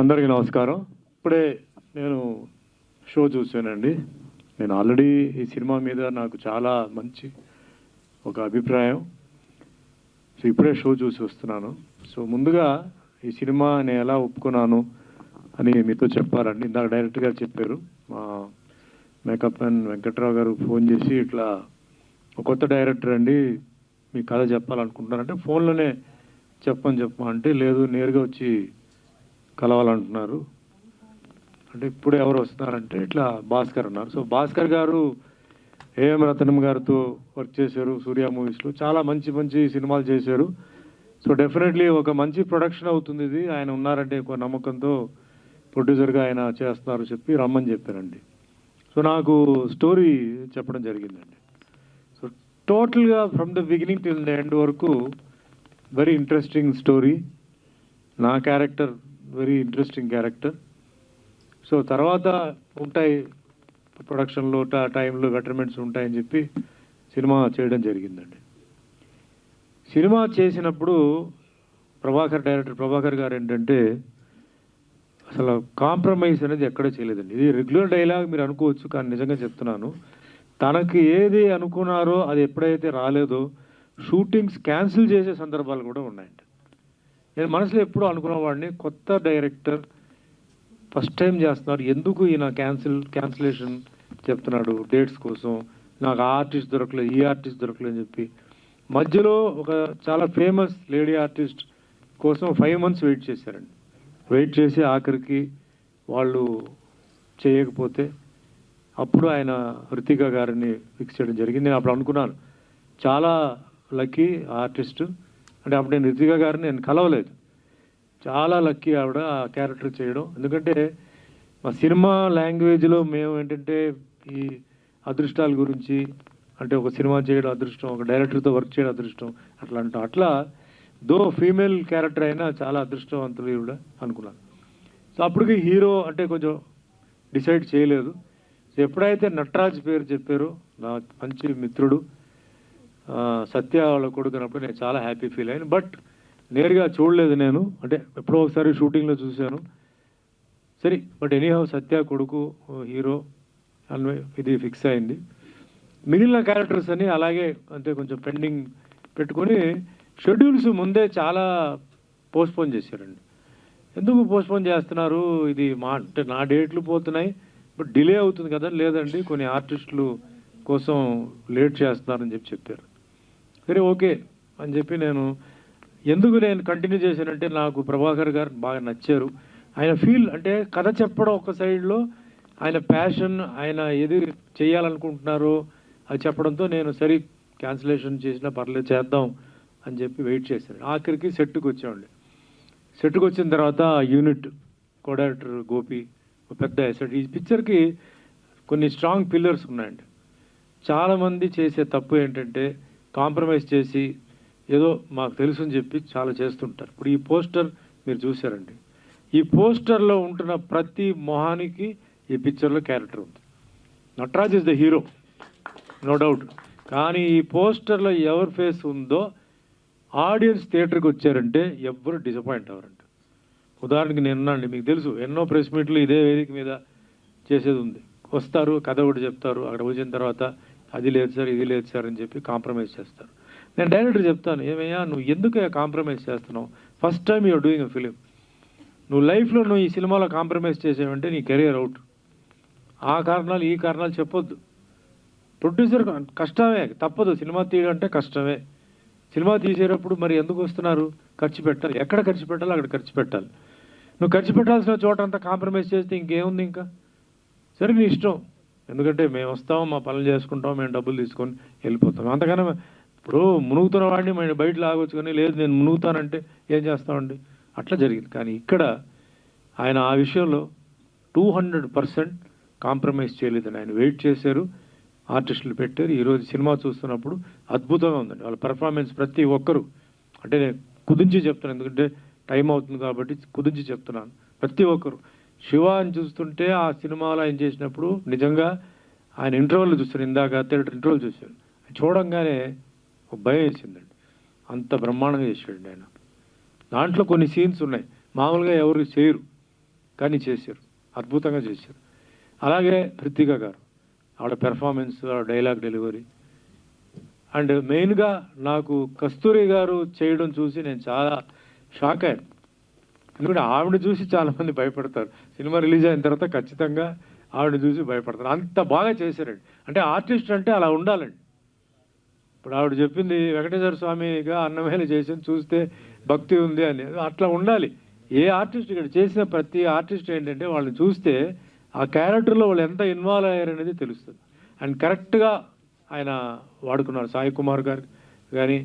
అందరికీ నమస్కారం. ఇప్పుడే నేను షో చూశానండి. నేను ఆల్రెడీ ఈ సినిమా మీద నాకు చాలా మంచి ఒక అభిప్రాయం. సో ఇప్పుడే షో చూసి వస్తున్నాను. సో ముందుగా ఈ సినిమా నేను ఎలా ఒప్పుకున్నాను అని మీతో చెప్పాలండి. ఇందాక డైరెక్టర్ గారు చెప్పారు, మా మేకప్ మ్యాన్ వెంకట్రావు గారు ఫోన్ చేసి ఇట్లా ఒక కొత్త డైరెక్టర్ అండి మీ కథ చెప్పాలనుకుంటున్నారంటే ఫోన్లోనే చెప్పమంటే లేదు నేరుగా వచ్చి కలవాలంటున్నారు. అంటే ఇప్పుడు ఎవరు వస్తున్నారంటే ఇట్లా భాస్కర్ ఉన్నారు. సో భాస్కర్ గారు ఏఎం రతనం గారితో వర్క్ చేశారు సూర్య మూవీస్లో, చాలా మంచి మంచి సినిమాలు చేశారు. సో డెఫినెట్లీ ఒక మంచి ప్రొడక్షన్ అవుతుంది ఇది. ఆయన ఉన్నారంటే ఒక నమ్మకంతో ప్రొడ్యూసర్గా ఆయన చేస్తున్నారు చెప్పి రమ్మని చెప్పారండి. సో నాకు స్టోరీ చెప్పడం జరిగిందండి. సో టోటల్గా from the beginning till the end వరకు వెరీ ఇంట్రెస్టింగ్ స్టోరీ. నా character very interesting character. So తర్వాత ఉంటాయి ప్రొడక్షన్లో టైంలో బెటర్మెంట్స్ ఉంటాయని చెప్పి సినిమా చేయడం జరిగిందండి. సినిమా చేసినప్పుడు డైరెక్టర్ ప్రభాకర్ గారు ఏంటంటే అసలు కాంప్రమైజ్ అనేది ఎక్కడ చేయలేదండి. ఇది రెగ్యులర్ డైలాగ్ మీరు అనుకోవచ్చు, కానీ నిజంగా చెప్తున్నాను, తనకి ఏది అనుకున్నారో అది ఎప్పుడైతే రాలేదో షూటింగ్స్ క్యాన్సిల్ చేసే సందర్భాలు కూడా ఉన్నాయండి. నేను మనసులో ఎప్పుడూ అనుకున్నవాడిని, కొత్త డైరెక్టర్ ఫస్ట్ టైం చేస్తున్నారు, ఎందుకు ఈయన క్యాన్సిలేషన్ చెప్తున్నాడు డేట్స్ కోసం, నాకు ఆ ఆర్టిస్ట్ దొరకలేదు ఈ ఆర్టిస్ట్ దొరకలేదు అని చెప్పి మధ్యలో ఒక చాలా ఫేమస్ లేడీ ఆర్టిస్ట్ కోసం 5 months వెయిట్ చేశారండి. వెయిట్ చేసి ఆఖరికి వాళ్ళు చేయకపోతే అప్పుడు ఆయన రితికా గారిని ఫిక్స్ చేయడం జరిగింది. నేను అప్పుడు అనుకున్నాను చాలా లక్కీ ఆర్టిస్ట్, అంటే అప్పుడు నేను రితికా గారిని నేను కలవలేదు, చాలా లక్కీ ఆవిడ ఆ క్యారెక్టర్ చేయడం. ఎందుకంటే మా సినిమా లాంగ్వేజ్లో మేము ఏంటంటే ఈ అదృష్టాల గురించి, అంటే ఒక సినిమా చేయడం అదృష్టం, ఒక డైరెక్టర్తో వర్క్ చేయడం అదృష్టం అట్లా అంటాం. అట్లా దో ఫీమేల్ క్యారెక్టర్ అయినా చాలా అదృష్టవంతులు ఈవిడ అనుకున్నాను. సో అప్పటికి హీరో అంటే కొంచెం డిసైడ్ చేయలేదు. సో ఎప్పుడైతే నటరాజ్ పేరు చెప్పారో, నా మంచి మిత్రుడు సత్య వాళ్ళ కొడుకున్నప్పుడు నేను చాలా హ్యాపీ ఫీల్ అయ్యాను. బట్ నేరుగా చూడలేదు నేను, అంటే ఎప్పుడో ఒకసారి షూటింగ్లో చూశాను. సరే, బట్ ఎనీహౌ సత్య కొడుకు హీరో ఇది ఫిక్స్ అయింది. మిగిలిన క్యారెక్టర్స్ అని అలాగే అంటే కొంచెం పెండింగ్ పెట్టుకొని షెడ్యూల్స్ ముందే చాలా పోస్ట్పోన్ చేశారండి. ఎందుకు పోస్ట్పోన్ చేస్తున్నారు, ఇది అంటే నా డేట్లు పోతున్నాయి బట్ డిలే అవుతుంది కదా, లేదండి కొన్ని ఆర్టిస్టులు కోసం లేట్ చేస్తున్నారని చెప్పారు. సరే ఓకే అని చెప్పి నేను కంటిన్యూ చేశానంటే నాకు ప్రభాకర్ గారు బాగా నచ్చారు. ఆయన ఫీల్ అంటే కథ చెప్పడం ఒక సైడ్లో, ఆయన ప్యాషన్, ఆయన ఏది చేయాలనుకుంటున్నారో అది చెప్పడంతో నేను సరే క్యాన్సిలేషన్ చేసినా పర్లేదు చేద్దాం అని చెప్పి వెయిట్ చేశాను. ఆఖరికి సెట్కి వచ్చామండి. సెట్కి వచ్చిన తర్వాత యూనిట్ కోడైరెక్టర్ గోపి ఒక పెద్ద ఎసెట్. ఈ పిక్చర్కి కొన్ని స్ట్రాంగ్ పిల్లర్స్ ఉన్నాయండి. చాలామంది చేసే తప్పు ఏంటంటే కాంప్రమైజ్ చేసి ఏదో మాకు తెలుసు అని చెప్పి చాలా చేస్తుంటారు. ఇప్పుడు ఈ పోస్టర్ మీరు చూసారండి. ఈ పోస్టర్లో ఉంటున్న ప్రతి మొహానికి ఈ పిక్చర్లో క్యారెక్టర్ ఉంది. Nataraj is the hero, no doubt. కానీ ఈ పోస్టర్లో ఎవరి ఫేస్ ఉందో ఆడియన్స్ థియేటర్కి వచ్చారంటే ఎవ్వరు డిసప్పాయింట్ అవ్వరంట. ఉదాహరణకి నేనున్నాండి, మీకు తెలుసు ఎన్నో ప్రెస్ మీట్లు ఇదే వేదిక మీద చేసేది ఉంది. వస్తారు, కథ ఒకటి చెప్తారు, అక్కడ వచ్చిన తర్వాత అది లేదు సార్, ఇది లేదు సార్ అని చెప్పి కాంప్రమైజ్ చేస్తారు. నేను డైరెక్టర్ చెప్తాను, ఏమయ్యా నువ్వు ఎందుకు కాంప్రమైజ్ చేస్తున్నావు? First time you're doing a film. నువ్వు లైఫ్లో నువ్వు ఈ సినిమాలో కాంప్రమైజ్ చేసావంటే నీ కెరియర్ అవుట్. ఆ కారణాలు ఈ కారణాలు చెప్పొద్దు. ప్రొడ్యూసర్ కష్టమే, తప్పదు. సినిమా తీయడం అంటే కష్టమే. సినిమా తీసేటప్పుడు మరి ఎందుకు వస్తున్నారు? ఖర్చు పెట్టాలి. ఎక్కడ ఖర్చు పెట్టాలో అక్కడ ఖర్చు పెట్టాలి. నువ్వు ఖర్చు పెట్టాల్సిన చోట అంతా కాంప్రమైజ్ చేస్తే ఇంకేముంది? ఇంకా సరే నీ ఇష్టం. ఎందుకంటే మేము వస్తాం, మా పనులు చేసుకుంటాం, మేము డబ్బులు తీసుకొని వెళ్ళిపోతాం. అంతకన్నా ఇప్పుడు మునుగుతున్న వాడిని మేము బయట లాగొచ్చు, కానీ లేదు నేను మునుగుతానంటే ఏం చేస్తామండి? అట్లా జరిగింది. కానీ ఇక్కడ ఆయన ఆ విషయంలో 200% కాంప్రమైజ్ చేయలేదని ఆయన వెయిట్ చేశారు, ఆర్టిస్టులు పెట్టారు. ఈరోజు సినిమా చూస్తున్నప్పుడు అద్భుతంగా ఉందండి వాళ్ళ పెర్ఫార్మెన్స్. ప్రతి ఒక్కరు, అంటే నేను కుదించి చెప్తున్నాను ఎందుకంటే టైం అవుతుంది కాబట్టి కుదించి చెప్తున్నాను. ప్రతి ఒక్కరు శివ అని చూస్తుంటే ఆ సినిమాలో ఆయన చేసినప్పుడు నిజంగా ఆయన ఇంటర్వెల్ చూస్తారు, ఇందాక థియేటర్ ఇంటర్వెల్ చూశారు, చూడంగానే ఒక భయం వేసిందండి. అంత బ్రహ్మాండంగా చేశాడండి ఆయన. దాంట్లో కొన్ని సీన్స్ ఉన్నాయి మామూలుగా ఎవరు చేయరు, కానీ చేశారు, అద్భుతంగా చేశారు. అలాగే హృతిక గారు, ఆవిడ పెర్ఫార్మెన్స్, డైలాగ్ డెలివరీ. అండ్ మెయిన్గా నాకు కస్తూరి గారు చేయడం చూసి నేను చాలా షాక్ అయ్యాను. ఎందుకంటే ఆవిడ చూసి చాలామంది భయపడతారు. సినిమా రిలీజ్ అయిన తర్వాత ఖచ్చితంగా ఆవిడ చూసి భయపడతారు. అంత బాగా చేశారండి. అంటే ఆర్టిస్ట్ అంటే అలా ఉండాలండి. ఇప్పుడు ఆవిడ చెప్పింది వెంకటేశ్వర స్వామిగా అన్నమేలు చేసింది చూస్తే భక్తి ఉంది అని, అట్లా ఉండాలి. ఏ ఆర్టిస్ట్ ఇక్కడ చేసిన ప్రతి ఆర్టిస్ట్ ఏంటంటే వాళ్ళని చూస్తే ఆ క్యారెక్టర్లో వాళ్ళు ఎంత ఇన్వాల్వ్ అయ్యారనేది తెలుస్తుంది. అండ్ కరెక్ట్గా ఆయన వాడుకున్నారు. సాయి కుమార్ గారు కానీ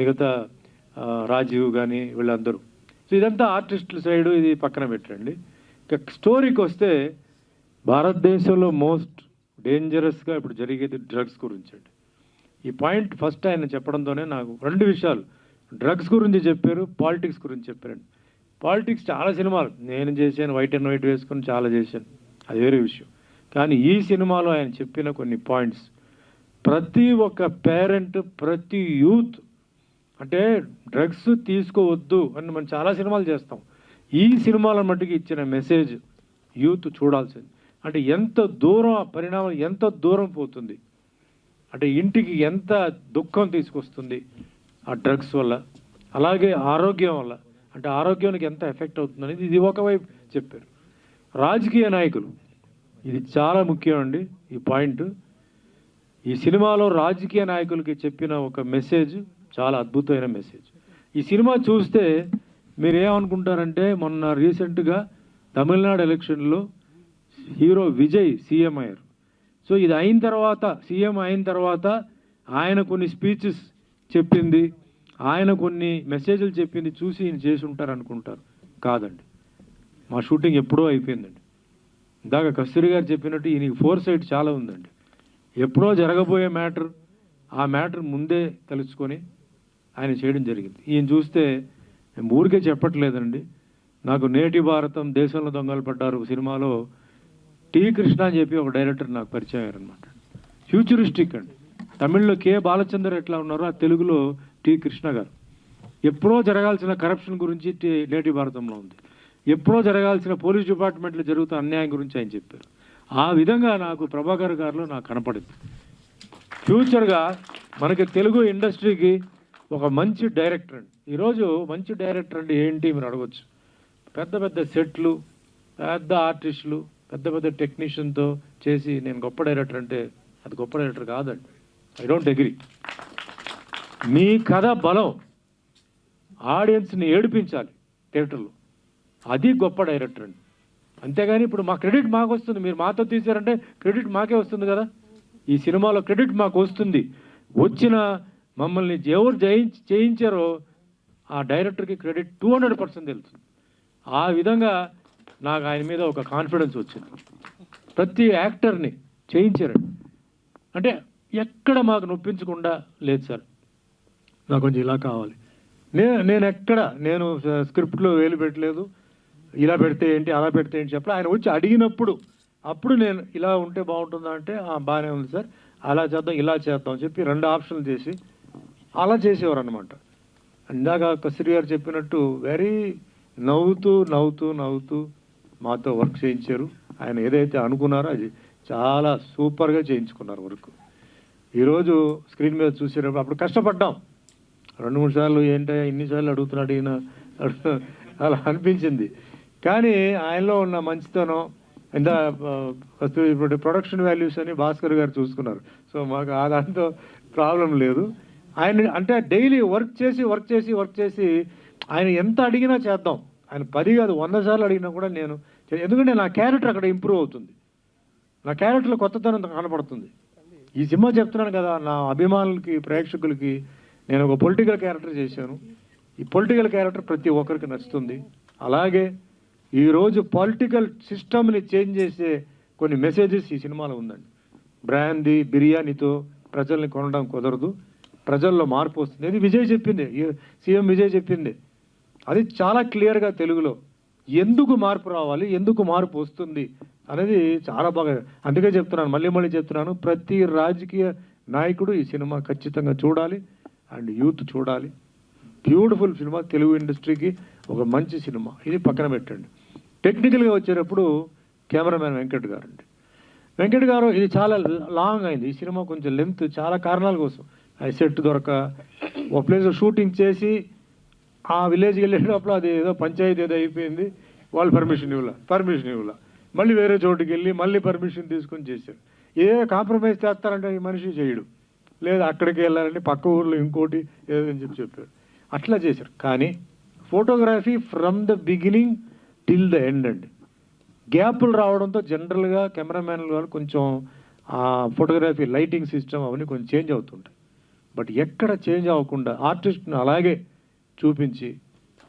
మిగతా రాజీవ్ కానీ వీళ్ళందరూ. సో ఇదంతా ఆర్టిస్టుల సైడు, ఇది పక్కన పెట్టండి. ఇక స్టోరీకి వస్తే భారతదేశంలో మోస్ట్ డేంజరస్గా ఇప్పుడు జరిగేది డ్రగ్స్ గురించి అండి. ఈ పాయింట్ ఫస్ట్ ఆయన చెప్పడంతోనే నాకు రెండు విషయాలు, డ్రగ్స్ గురించి చెప్పారు, పాలిటిక్స్ గురించి చెప్పారండి. పాలిటిక్స్ చాలా సినిమాలు నేను చేశాను, వైట్ అండ్ వైట్ వేసుకొని చాలా చేశాను, అది వేరే విషయం. కానీ ఈ సినిమాలో ఆయన చెప్పిన కొన్ని పాయింట్స్, ప్రతి ఒక్క పేరెంట్, ప్రతి యూత్, అంటే డ్రగ్స్ తీసుకోవద్దు అని మనం చాలా సినిమాలు చేస్తాం. ఈ సినిమాల మట్టుకు ఇచ్చిన మెసేజ్ యూత్ చూడాల్సింది. అంటే ఎంత దూరం పరిణామం, ఎంత దూరం పోతుంది, అంటే ఇంటికి ఎంత దుఃఖం తీసుకొస్తుంది ఆ డ్రగ్స్ వల్ల, అలాగే ఆరోగ్యం వల్ల, అంటే ఆరోగ్యానికి ఎంత ఎఫెక్ట్ అవుతుంది అనేది ఇది ఒకవైపు చెప్పారు. రాజకీయ నాయకులు, ఇది చాలా ముఖ్యం అండి ఈ పాయింట్. ఈ సినిమాలో రాజకీయ నాయకులకి చెప్పిన ఒక మెసేజ్ చాలా అద్భుతమైన మెసేజ్. ఈ సినిమా చూస్తే మీరు ఏమనుకుంటారంటే, మొన్న రీసెంట్గా తమిళనాడు ఎలక్షన్లో హీరో విజయ్ సీఎం అయ్యారు. సో ఇది అయిన తర్వాత, సీఎం అయిన తర్వాత ఆయన కొన్ని స్పీచెస్ చెప్పింది, ఆయన కొన్ని మెసేజ్లు చెప్పింది చూసి ఈయన చేసి ఉంటారు అనుకుంటారు. కాదండి, మా షూటింగ్ ఎప్పుడో అయిపోయిందండి. ఇందాక కస్తూరి గారు చెప్పినట్టు ఈయనకి ఫోర్ సైట్ చాలా ఉందండి. ఎప్పుడో జరగబోయే మ్యాటర్, ఆ మ్యాటర్ ముందే తెలుసుకొని ఆయన చేయడం జరిగింది. ఈయన చూస్తే నేను ఊరికే చెప్పట్లేదండి. నాకు నేటి భారతం, దేశంలో దొంగలు పడ్డారు సినిమాలో టి కృష్ణ అని చెప్పి ఒక డైరెక్టర్ నాకు పరిచయం అయ్యారనమాట. ఫ్యూచరిస్టిక్ అండి. తమిళ్లో కె బాలచందర్ ఎట్లా ఉన్నారో ఆ తెలుగులో టి కృష్ణ గారు. ఎప్పుడో జరగాల్సిన కరప్షన్ గురించి నేటి భారతంలో ఉంది. ఎప్పుడో జరగాల్సిన పోలీస్ డిపార్ట్మెంట్లో జరుగుతున్న అన్యాయం గురించి ఆయన చెప్పారు. ఆ విధంగా నాకు ప్రభాకర్ గారిలో నాకు కనపడింది. ఫ్యూచర్గా మనకి తెలుగు ఇండస్ట్రీకి ఒక మంచి డైరెక్టర్ అండి. ఈరోజు మంచి డైరెక్టర్ అంటే ఏంటి మీరు అడగచ్చు. పెద్ద పెద్ద సెట్లు, పెద్ద ఆర్టిస్టులు, పెద్ద పెద్ద టెక్నీషియన్తో చేసి నేను గొప్ప డైరెక్టర్ అంటే అది గొప్ప డైరెక్టర్ కాదండి. I don't agree. మీ కథ బలం ఆడియన్స్ని ఏడిపించాలి థియేటర్లో. అది గొప్ప డైరెక్టర్ అండి. అంతేగాని ఇప్పుడు మా క్రెడిట్ మాకు వస్తుంది, మీరు మాతో తీశారంటే క్రెడిట్ మాకే వస్తుంది కదా. ఈ సినిమాలో క్రెడిట్ మాకు వస్తుంది. వచ్చిన మమ్మల్ని ఎవరు చేయించారో ఆ డైరెక్టర్కి క్రెడిట్ 200% తెలుస్తుంది. ఆ విధంగా నాకు ఆయన మీద ఒక కాన్ఫిడెన్స్ వచ్చింది. ప్రతి యాక్టర్ని చేయించారండి. అంటే ఎక్కడ మాకు నొప్పించకుండా లేదు సార్, నాకు కొంచెం ఇలా కావాలి, నేను స్క్రిప్ట్లో వేలు పెట్టలేదు, ఇలా పెడితే ఏంటి అలా పెడితే ఏంటి చెప్పలే. ఆయన వచ్చి అడిగినప్పుడు అప్పుడు నేను ఇలా ఉంటే బాగుంటుందా అంటే బాగానే ఉంది సార్, అలా చేద్దాం ఇలా చేద్దాం చెప్పి 2 ఆప్షన్లు చేసి అలా చేసేవారు అనమాట. ఇందాక కస్తూరి గారు చెప్పినట్టు వెరీ నవ్వుతూ మాతో వర్క్ చేయించారు. ఆయన ఏదైతే అనుకున్నారో అది చాలా సూపర్గా చేయించుకున్నారు వర్క్. ఈరోజు స్క్రీన్ మీద చూసేటప్పుడు అప్పుడు కష్టపడ్డాం 2-3 సార్లు, ఏంటో ఇన్నిసార్లు అడుగుతున్నాడు ఈయన అలా అనిపించింది. కానీ ఆయనలో ఉన్న మంచితనం ఇంత ఇప్పుడు ప్రొడక్షన్ వాల్యూస్ అని భాస్కర్ గారు చూసుకున్నారు. సో మాకు ఆ దాంతో ప్రాబ్లం లేదు. ఆయన అంటే డైలీ వర్క్ చేసి ఆయన ఎంత అడిగినా చేద్దాం. ఆయన 10 కాదు 100 సార్లు అడిగినా కూడా నేను, ఎందుకంటే నా క్యారెక్టర్ అక్కడ ఇంప్రూవ్ అవుతుంది, నా క్యారెక్టర్లో కొత్తతనం కనపడుతుంది. ఈ సినిమా చెప్తున్నాను కదా, నా అభిమానులకి ప్రేక్షకులకి నేను ఒక పొలిటికల్ క్యారెక్టర్ చేశాను. ఈ పొలిటికల్ క్యారెక్టర్ ప్రతి ఒక్కరికి నచ్చుతుంది. అలాగే ఈరోజు పొలిటికల్ సిస్టమ్ని చేంజ్ చేసే కొన్ని మెసేజెస్ ఈ సినిమాలో ఉందండి. బ్రాందీ బిర్యానీతో ప్రజల్ని కొనడం కుదరదు, ప్రజల్లో మార్పు వస్తుంది. ఇది విజయ్ చెప్పింది, సీఎం విజయ్ చెప్పింది. అది చాలా క్లియర్గా తెలుగులో ఎందుకు మార్పు రావాలి, ఎందుకు మార్పు వస్తుంది అనేది చాలా బాగా. అందుకే చెప్తున్నాను, మళ్ళీ చెప్తున్నాను, ప్రతి రాజకీయ నాయకుడు ఈ సినిమా ఖచ్చితంగా చూడాలి అండ్ యూత్ చూడాలి. బ్యూటిఫుల్ సినిమా, తెలుగు ఇండస్ట్రీకి ఒక మంచి సినిమా. ఇది పక్కన పెట్టండి. టెక్నికల్గా వచ్చేటప్పుడు కెమెరామ్యాన్ వెంకట్ గారు అండి. వెంకట్ గారు ఇది చాలా లాంగ్ అయింది ఈ సినిమా, కొంచెం లెంత్, చాలా కారణాల కోసం. అది సెట్ దొరక ఒక ప్లేస్ షూటింగ్ చేసి ఆ విలేజ్కి వెళ్ళేటప్పుడు అది ఏదో పంచాయతీ ఏదో అయిపోయింది, వాళ్ళు పర్మిషన్ ఇవ్వాల, మళ్ళీ వేరే చోటుకి వెళ్ళి మళ్ళీ పర్మిషన్ తీసుకొని చేశారు. ఏ కాంప్రమైజ్ చేస్తారంటే ఈ మనిషి చేయడు, లేదా అక్కడికి వెళ్ళాలని పక్క ఊర్లో ఇంకోటి ఏదని చెప్పారు, అట్లా చేశారు. కానీ photography from the beginning till the end అండి. గ్యాపులు రావడంతో జనరల్గా కెమెరామ్యాన్లు వాళ్ళు కొంచెం ఆ ఫోటోగ్రఫీ లైటింగ్ సిస్టమ్ అవన్నీ కొంచెం చేంజ్ అవుతుంటాయి. బట్ ఎక్కడ చేంజ్ అవ్వకుండా ఆర్టిస్ట్ని అలాగే చూపించి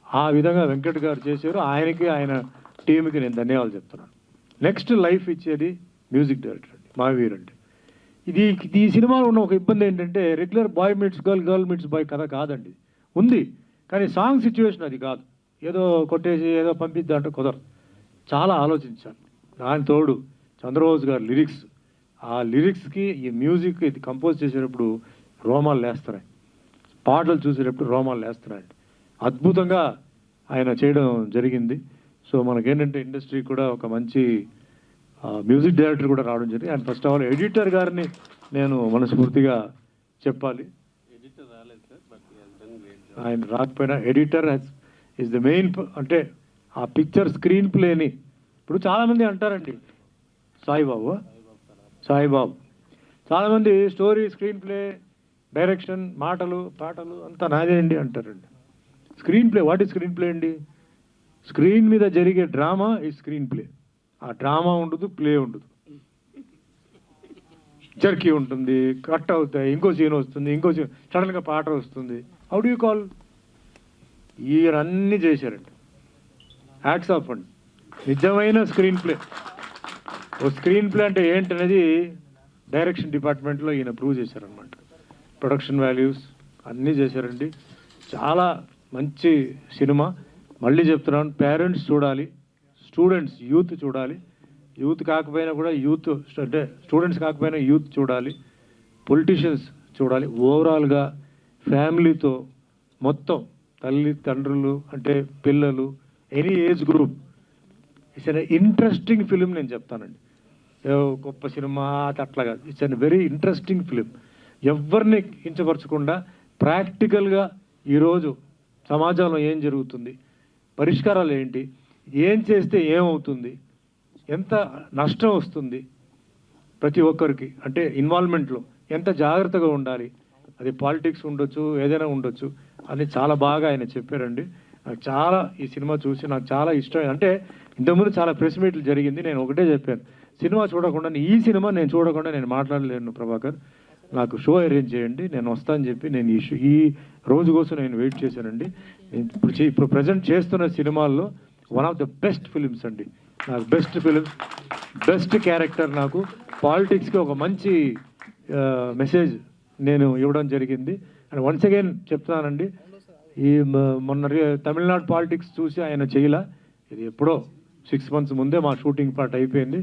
ఆ విధంగా వెంకట్ గారు చేశారు. ఆయనకి ఆయన టీంకి నేను ధన్యవాదాలు చెప్తున్నాను. నెక్స్ట్ లైఫ్ ఇచ్చేది మ్యూజిక్ డైరెక్టర్ అండి, మావీర్ అండి. ఈ సినిమాలో ఉన్న ఒక ఇబ్బంది ఏంటంటే regular boy meets girl, girl meets boy కథ కాదండి. ఉంది కానీ సాంగ్ సిచ్యువేషన్ అది కాదు. ఏదో కొట్టేసి ఏదో పంపిద్దాం అంటే కుదరదు, చాలా ఆలోచించాలి. దాని తోడు చంద్రబోస్ గారు లిరిక్స్, ఆ లిరిక్స్కి ఈ మ్యూజిక్ ఇది కంపోజ్ చేసేటప్పుడు రోమాలు లేస్తున్నాయి, పాటలు చూసేటప్పుడు రోమాలు లేస్తున్నాయండి. అద్భుతంగా ఆయన చేయడం జరిగింది. సో మనకేంటంటే ఇండస్ట్రీ కూడా ఒక మంచి మ్యూజిక్ డైరెక్టర్ కూడా రావడం జరిగింది. And first of all editor గారిని నేను మనస్ఫూర్తిగా చెప్పాలి. ఆయన రాకపోయినా ఎడిటర్ ఇస్ ద మెయిన్. అంటే ఆ పిక్చర్ స్క్రీన్ ప్లేని ఇప్పుడు చాలామంది అంటారండి, సాయిబాబు చాలామంది స్టోరీ, స్క్రీన్ ప్లే, డైరెక్షన్, మాటలు పాటలు అంతా నాదే అండి అంటారండి. Screen play, what is screen play అండి? స్క్రీన్ మీద జరిగే డ్రామా ఈ స్క్రీన్ ప్లే. ఆ డ్రామా ఉండదు, ప్లే ఉండదు, జర్కీ ఉంటుంది, కట్ అవుతాయి, ఇంకో సీన్ వస్తుంది, ఇంకో సీన్ సడన్గా పాట వస్తుంది. How do you call? ఇవన్నీ చేశారండి. హ్యాట్స్ ఆఫ్ అండి, నిజమైన స్క్రీన్ ప్లే. ఓ స్క్రీన్ ప్లే అంటే ఏంటనేది డైరెక్షన్ డిపార్ట్మెంట్లో ఈయన ప్రూవ్ చేశారనమాట. ప్రొడక్షన్ వాల్యూస్ అన్నీ చేశారండి. చాలా మంచి సినిమా. మళ్ళీ చెప్తున్నాను, పేరెంట్స్ చూడాలి, స్టూడెంట్స్, యూత్ చూడాలి. యూత్ కాకపోయినా కూడా యూత్ అంటే స్టూడెంట్స్ కాకపోయినా యూత్ చూడాలి, పొలిటీషియన్స్ చూడాలి. ఓవరాల్గా ఫ్యామిలీతో మొత్తం తల్లిదండ్రులు అంటే పిల్లలు, any age group, it's an interesting film నేను చెప్తానండి. గొప్ప సినిమా అట్లా కాదు, it's an very interesting film. ఎవరిని కించపరచకుండా ప్రాక్టికల్గా ఈరోజు సమాజంలో ఏం జరుగుతుంది, పరిష్కారాలు ఏంటి, ఏం చేస్తే ఏమవుతుంది, ఎంత నష్టం వస్తుంది ప్రతి ఒక్కరికి, అంటే ఇన్వాల్వ్మెంట్లో ఎంత జాగ్రత్తగా ఉండాలి, అది పాలిటిక్స్ ఉండొచ్చు, ఏదైనా ఉండొచ్చు అని చాలా బాగా ఆయన చెప్పారండి. నాకు చాలా ఈ సినిమా చూసి నాకు చాలా ఇష్టం. అంటే ఇంతకుముందు చాలా ప్రెస్ మీట్లు జరిగింది, నేను ఒకటే చెప్పాను, సినిమా చూడకుండా ఈ సినిమా నేను చూడకుండా నేను మాట్లాడలేను ప్రభాకర్, నాకు షో అరేంజ్ చేయండి, నేను వస్తానని చెప్పి నేను ఈ రోజు కోసం నేను వెయిట్ చేశానండి. ఇప్పుడు ప్రజెంట్ చేస్తున్న సినిమాల్లో one of the best films అండి. నాకు బెస్ట్ ఫిలిం, బెస్ట్ క్యారెక్టర్, నాకు పాలిటిక్స్కి ఒక మంచి మెసేజ్ నేను ఇవ్వడం జరిగింది. అండ్ వన్స్ అగైన్ చెప్తున్నానండి, ఈ మొన్న తమిళనాడు పాలిటిక్స్ చూసి ఆయన చేయలా, ఇది ఎప్పుడో 6 months ముందే మా షూటింగ్ పార్ట్ అయిపోయింది,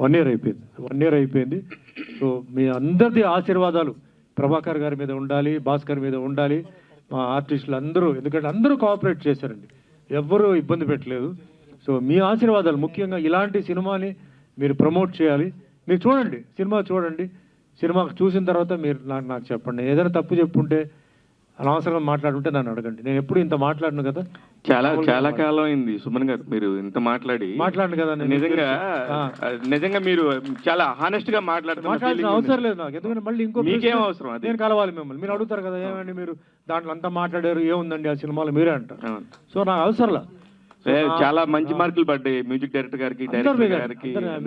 1 year అయిపోయింది. సో మీ అందరిది ఆశీర్వాదాలు ప్రభాకర్ గారి మీద ఉండాలి, భాస్కర్ మీద ఉండాలి, మా ఆర్టిస్టులు అందరూ, ఎందుకంటే అందరూ కోఆపరేట్ చేశారండి, ఎవ్వరూ ఇబ్బంది పెట్టలేదు. సో మీ ఆశీర్వాదాలు ముఖ్యంగా ఇలాంటి సినిమాని మీరు ప్రమోట్ చేయాలి. మీరు చూడండి, సినిమా చూడండి, సినిమా చూసిన తర్వాత మీరు నాకు చెప్పండి. ఏదైనా తప్పు చెప్పుంటే అనవసరంగా మాట్లాడుంటే నన్ను అడగండి, నేను ఎప్పుడు ఇంత మాట్లాడను కదా. చాలా కాలం అయింది సుమన్ గారు మీరు ఇంత మాట్లాడను కదా. నిజంగా మీరు చాలా హానెస్ట్ గా మాట్లాడాల్సిన అవసరం లేదు నాకు, ఎందుకంటే మళ్ళీ ఇంకో మీకేం అవసరం, నేను కలవాలి మిమ్మల్ని, మీరు అడుగుతారు కదా ఏమండి మీరు దాంట్లో అంతా మాట్లాడారు ఏముందండి ఆ సినిమాలో మీరే అంటారు. సో నాకు అవసరంలా, చాలా మంచి మార్కులు పడ్డాయి మ్యూజిక్ డైరెక్టర్ గారికి,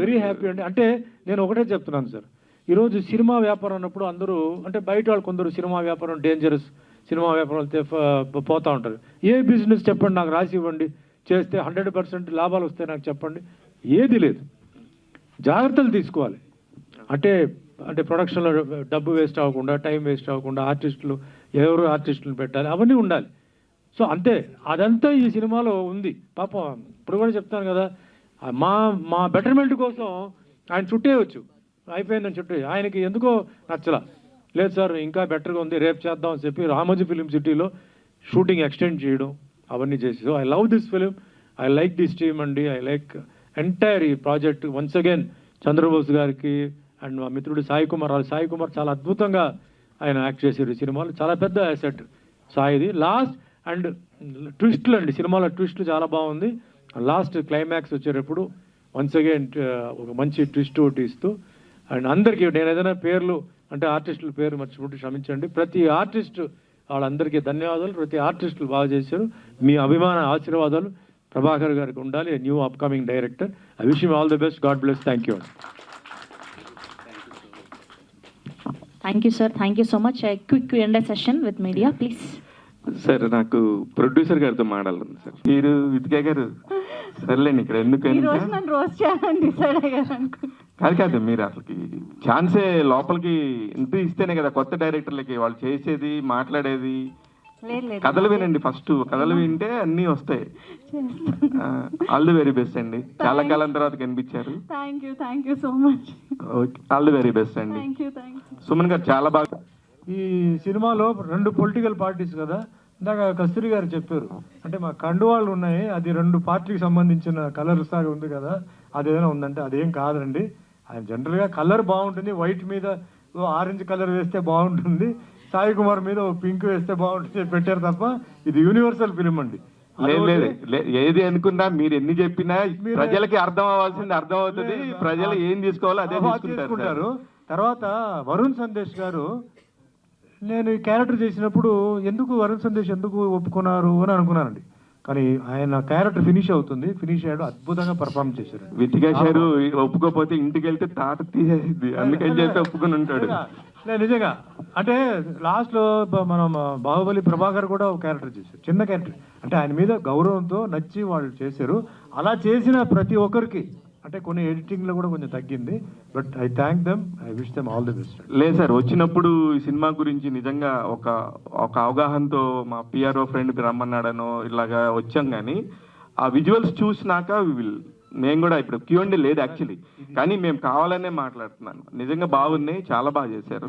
వెరీ హ్యాపీ అండి. అంటే నేను ఒకటే చెప్తున్నాను సార్, ఈరోజు సినిమా వ్యాపారం అన్నప్పుడు అందరూ, అంటే బయట వాళ్ళు కొందరు సినిమా వ్యాపారం డేంజరస్, సినిమా వ్యాపారం పోతూ ఉంటారు. ఏ బిజినెస్ చెప్పండి నాకు, రాసి ఇవ్వండి, చేస్తే 100% లాభాలు వస్తాయి నాకు చెప్పండి. ఏది లేదు, జాగ్రత్తలు తీసుకోవాలి. అంటే ప్రొడక్షన్లో డబ్బు వేస్ట్ అవ్వకుండా, టైం వేస్ట్ అవ్వకుండా, ఎవరు ఆర్టిస్టులను పెట్టాలి, అవన్నీ ఉండాలి. సో అంతే, అదంతా ఈ సినిమాలో ఉంది. పాపం ఇప్పుడు కూడా చెప్తాను కదా, మా బెటర్మెంట్ కోసం ఆయన చుట్టేయచ్చు, అయిపోయిందని చుట్టే, ఆయనకి ఎందుకో నచ్చలా, లేదు సార్ ఇంకా బెటర్గా ఉంది రేపు చేద్దాం అని చెప్పి రామోజీ ఫిలిం సిటీలో షూటింగ్ ఎక్స్టెండ్ చేయడం అవన్నీ చేసి. So I love this film, I like this team అండి, ఐ లైక్ ఎంటైర్ ఈ ప్రాజెక్ట్. వన్స్ అగైన్ చంద్రబోస్ గారికి అండ్ మా మిత్రుడు సాయి కుమార్ చాలా అద్భుతంగా ఆయన యాక్ట్ చేశారు ఈ సినిమాలో, చాలా పెద్ద అసెట్ సాయిది. లాస్ట్ అండ్ ట్విస్ట్లు అండి, సినిమాలో ట్విస్ట్ చాలా బాగుంది. లాస్ట్ క్లైమాక్స్ వచ్చేటప్పుడు వన్స్ అగైన్ ఒక మంచి ట్విస్ట్ ఒకటి ఇస్తూ, అండ్ అందరికీ నేను ఏదైనా పేర్లు అంటే ఆర్టిస్టుల పేరు మర్చిపోతే క్షమించండి. ప్రతి ఆర్టిస్టు వాళ్ళందరికీ ధన్యవాదాలు, ప్రతి ఆర్టిస్టులు బాగా చేశారు. మీ అభిమాన ఆశీర్వాదాలు ప్రభాకర్ గారికి ఉండాలి, new upcoming director. I wish you all the best, God bless. Thank you. Thank you sir, thank you so much. Quick Q&A session with media please. Sir నాకు ప్రొడ్యూసర్ గారితో మాట్లాడాలి సార్. మీరు వితికా గారు సర్లేండి, ఇక్కడ ఎందుకని కాదు మీరు అసలుకి ఛాన్సే లోపలికి ఎంట్రీ ఇస్తేనే కదా కొత్త డైరెక్టర్లకి వాళ్ళు చేసేది మాట్లాడేది. కథలు వినండి, ఫస్ట్ కథలు వింటే అన్నీ వస్తాయి. ఆల్ ది వెరీ బెస్ట్ అండి, చాలా కాలం తర్వాత కనిపించారు. Thank you so much. Okay, all the very best అండి. సుమన్ గారు చాలా బాగా. ఈ సినిమాలో 2 పొలిటికల్ పార్టీస్ కదా, ఇందాక కస్తూరి గారు చెప్పారు, అంటే మా కండువాళ్ళు ఉన్నాయి, అది 2 పార్టీకి సంబంధించిన కలర్ సాగా ఉంది కదా, అది ఏదైనా ఉందంటే అదేం కాదండి. ఆయన జనరల్గా కలర్ బాగుంటుంది, వైట్ మీద ఆరెంజ్ కలర్ వేస్తే బాగుంటుంది, సాయి కుమార్ మీద పింక్ వేస్తే బాగుంటుంది పెట్టారు తప్ప ఇది యూనివర్సల్ ఫిలిం అండి. లేదు ఏది అనుకున్నా మీరు ఎన్ని చెప్పినా ప్రజలకి అర్థం అవ్వాల్సింది అర్థం అవుతుంది, ప్రజలు ఏం తీసుకోవాలో అదే తీసుకుంటారు. తర్వాత వరుణ్ సందేశ్ గారు, నేను ఈ క్యారెక్టర్ చేసినప్పుడు వరుణ్ సందేశ్ ఎందుకు ఒప్పుకున్నారు అని అనుకున్నానండి, కానీ ఆయన క్యారెక్టర్ ఫినిష్ అయ్యాడు, అద్భుతంగా పర్ఫార్మ్ చేశారు. వితికేశారు, ఒప్పుకోపోతే ఇంటికి వెళ్తే తాట తీసేసింది, అందుకని చెప్పి ఒప్పుకొని ఉంటాడు. నిజంగా అంటే లాస్ట్ లో మనం బాహుబలి ప్రభాకర్ కూడా ఒక క్యారెక్టర్ చేశారు, చిన్న క్యారెక్టర్, అంటే ఆయన మీద గౌరవంతో నచ్చి వాళ్ళు చేశారు. అలా చేసిన ప్రతి ఒక్కరికి అంటే కొన్ని ఎడిటింగ్ లో కూడా కొంచెం తగ్గింది, but I thank them, I wish them all the best. లేదు సార్, వచ్చినప్పుడు ఈ సినిమా గురించి నిజంగా ఒక అవగాహనతో మా పిఆర్ఓ ఫ్రెండ్కి రమ్మన్నాడనో ఇలాగా వచ్చాం, కానీ ఆ విజువల్స్ చూసినాక నేను కూడా ఇప్పుడు Q&A లేదు యాక్చువల్లీ, కానీ మేము కావాలనే మాట్లాడుతున్నాను. నిజంగా బాగున్నాయి, చాలా బాగా చేశారు.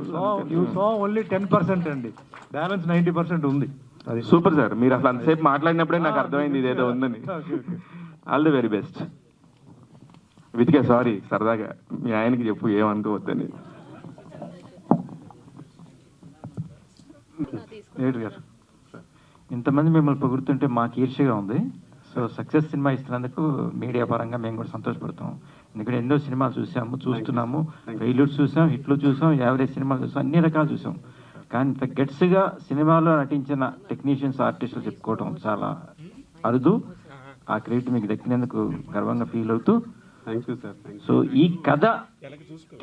ఓన్లీ 10% అండి, బ్యాలెన్స్ 90% ఉంది. అది సూపర్ సార్, మీరు అసలు అంతసేపు మాట్లాడినప్పుడే నాకు అర్థమైంది ఇదేదో ఉందని. All the very best. Vithika sorry, సరదాగా మీ ఆయనకి చెప్పు ఏమనుకోవద్దని. ఇంతమంది మిమ్మల్ని పొగుడుతుంటే మాకు ఈర్ష్యగా ఉంది. సో సక్సెస్ సినిమా ఇస్తున్నందుకు మీడియా పరంగా మేము కూడా సంతోషపడతాం. ఎందుకంటే ఎన్నో సినిమాలు చూస్తున్నాము, ఫెయిల్యూర్స్ చూసాం, హిట్లు చూసాం, యావరేజ్ సినిమాలు చూసాం, అన్ని రకాలు చూసాం. కానీ ఇంత గట్స్గా సినిమాలో నటించిన టెక్నీషియన్స్, ఆర్టిస్టులు చెప్పుకోవడం చాలా అరుదు. ఆ క్రెడిట్ మీకు దక్కినందుకు గర్వంగా ఫీల్ అవుతూ, thank you sir. Thank you. So ఈ కథ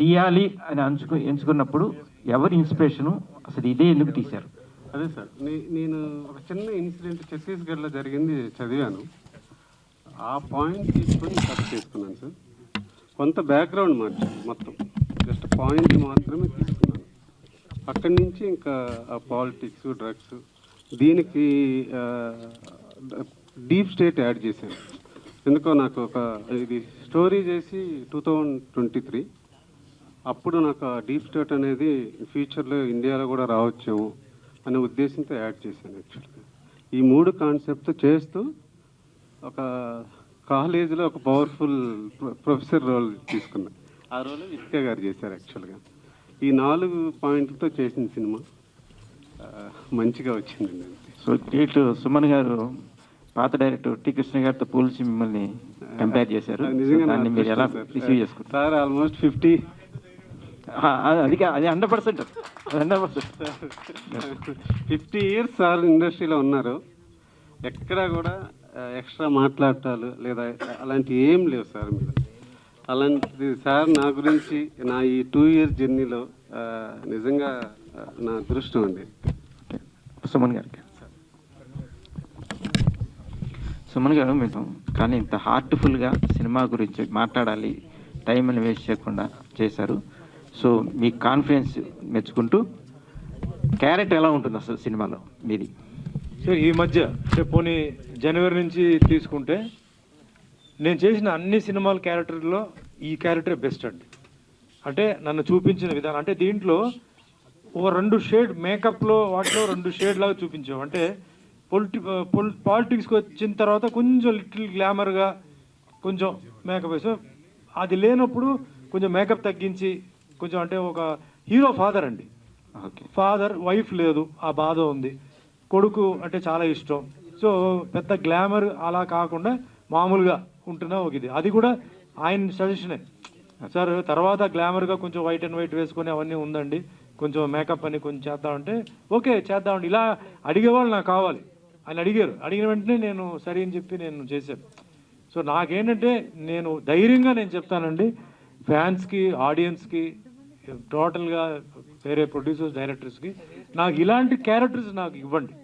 తీయాలి అని ఎంచుకున్నప్పుడు ఎవరి ఇన్స్పిరేషను, అసలు ఇదే ఎందుకు తీశారు? అదే సార్, నేను ఒక చిన్న ఇన్సిడెంట్ ఛత్తీస్గఢ్లో జరిగింది చదివాను. ఆ పాయింట్ తీసుకొని కట్ చేసుకున్నాను సార్. కొంత బ్యాక్గ్రౌండ్ మార్చాను, మొత్తం జస్ట్ పాయింట్ మాత్రమే తీసుకున్నాను. అక్కడి నుంచి ఇంకా ఆ పాలిటిక్స్, డ్రగ్స్, దీనికి డీప్ స్టేట్ యాడ్ చేశాను. ఎందుకో నాకు ఒక ఇది స్టోరీ చేసి 2023 అప్పుడు నాకు ఆ డీప్ స్టేట్ అనేది ఫ్యూచర్లో ఇండియాలో కూడా రావచ్చేమో అనే ఉద్దేశంతో యాడ్ చేశాను. యాక్చువల్గా ఈ 3 కాన్సెప్ట్ చేస్తూ ఒక కాలేజీలో ఒక పవర్ఫుల్ ప్రొఫెసర్ రోల్ తీసుకున్నా. ఆ రోల్ విత్కా గారు చేశారు. యాక్చువల్గా ఈ 4 పాయింట్లతో చేసిన సినిమా మంచిగా వచ్చిందండి. So great. సుమన్ గారు పాత డైరెక్టర్ టి కృష్ణ గారితో పోల్చి మిమ్మల్ని కంపేర్ చేశారు. దాన్ని మీరు ఎలా రిసీవ్ చేసుకుంటారు? సార్ ఆల్మోస్ట్ 50 అది 100%. 50 years సార్ ఇండస్ట్రీలో ఉన్నారు. ఎక్కడా కూడా ఎక్స్ట్రా మాట్లాడటాలు లేదా అలాంటి ఏం లేవు సార్ మీరు. అలాంటిది సార్ నా గురించి నా ఈ 2 years జర్నీలో నిజంగా నా అదృష్టం అండి. సుమన్ గారికి. సుమన్ గారు, మీరు కానీ ఇంత హార్ట్ఫుల్గా సినిమా గురించి మాట్లాడాలి, టైం అని వేస్ట్ చేయకుండా చేశారు. సో మీ కాన్ఫిడెన్స్ మెచ్చుకుంటూ, క్యారెక్టర్ ఎలా ఉంటుంది అసలు సినిమాలో మీది? సార్ ఈ మధ్య అంటే పోనీ జనవరి నుంచి తీసుకుంటే నేను చేసిన అన్ని సినిమాల క్యారెక్టర్లో ఈ క్యారెక్టరే బెస్ట్ అండి. అంటే నన్ను చూపించిన విధానం, అంటే దీంట్లో ఒక 2 షేడ్ మేకప్లో వాటిలో 2 షేడ్ లాగా చూపించాం. అంటే పాలిటిక్స్కి వచ్చిన తర్వాత కొంచెం లిటిల్ గ్లామర్గా కొంచెం మేకప్ వేసాం. అది లేనప్పుడు కొంచెం మేకప్ తగ్గించి కొంచెం, అంటే ఒక హీరో ఫాదర్ అండి. ఫాదర్, వైఫ్ లేదు, ఆ బాధ ఉంది, కొడుకు అంటే చాలా ఇష్టం. సో పెద్ద గ్లామర్ అలా కాకుండా మామూలుగా ఉంటున్నా ఒక ఇది. అది కూడా ఆయన సజెషనే సార్. తర్వాత గ్లామర్గా కొంచెం వైట్ అండ్ వైట్ వేసుకొని అవన్నీ ఉందండి, కొంచెం మేకప్ అని కొంచెం చేద్దామంటే ఓకే చేద్దామండి. ఇలా అడిగేవాళ్ళు నాకు కావాలి. ఆయన అడిగారు, అడిగిన వెంటనే నేను సరే అని చెప్పి నేను చేశాను. సో నాకేంటంటే నేను ధైర్యంగా నేను చెప్తానండి, ఫ్యాన్స్కి, ఆడియన్స్కి, టోటల్గా వేరే ప్రొడ్యూసర్స్, డైరెక్టర్స్కి, నాకు ఇలాంటి క్యారెక్టర్స్ నాకు ఇవ్వండి.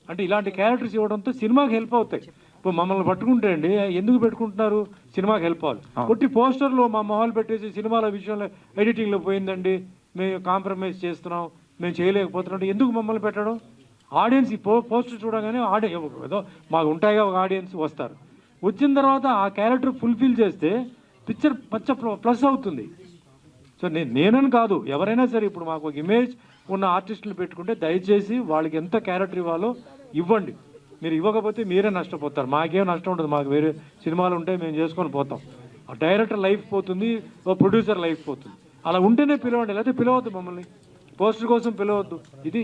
అంటే ఇలాంటి క్యారెక్టర్స్ ఇవ్వడంతో సినిమాకి హెల్ప్ అవుతాయి. ఇప్పుడు మమ్మల్ని పట్టుకుంటే అండి ఎందుకు పెట్టుకుంటున్నారు, సినిమాకి హెల్ప్ అవ్వాలి. కొట్టి పోస్టర్లో మా మొహాలు పెట్టేసి సినిమాల విషయంలో ఎడిటింగ్లో పోయిందండి, మేము కాంప్రమైజ్ చేస్తున్నాం, మేము చేయలేకపోతున్నాం, ఎందుకు మమ్మల్ని పెట్టడం? ఆడియన్స్ ఈ పోస్టర్ చూడగానే ఏదో మాకు ఉంటాయిగా ఒక ఆడియన్స్ వస్తారు. వచ్చిన తర్వాత ఆ క్యారెక్టర్ ఫుల్ఫిల్ చేస్తే పిక్చర్ ప్లస్ అవుతుంది. సో నేనని కాదు, ఎవరైనా సరే ఇప్పుడు మాకు ఒక ఇమేజ్ ఉన్న ఆర్టిస్టులు పెట్టుకుంటే దయచేసి వాళ్ళకి ఎంత క్యారెక్టర్ ఇవ్వాలో ఇవ్వండి. మీరు ఇవ్వకపోతే మీరే నష్టపోతారు. మాకేం నష్టం ఉండదు, మాకు వేరే సినిమాలు ఉంటే మేము చేసుకొని పోతాం. ఆ డైరెక్టర్ లైఫ్ పోతుంది, ఓ ప్రొడ్యూసర్ లైఫ్ పోతుంది. అలా ఉంటేనే పిలవండి, లేకపోతే పిలవద్దు మమ్మల్ని. పోస్టర్ కోసం పిలవద్దు. ఇది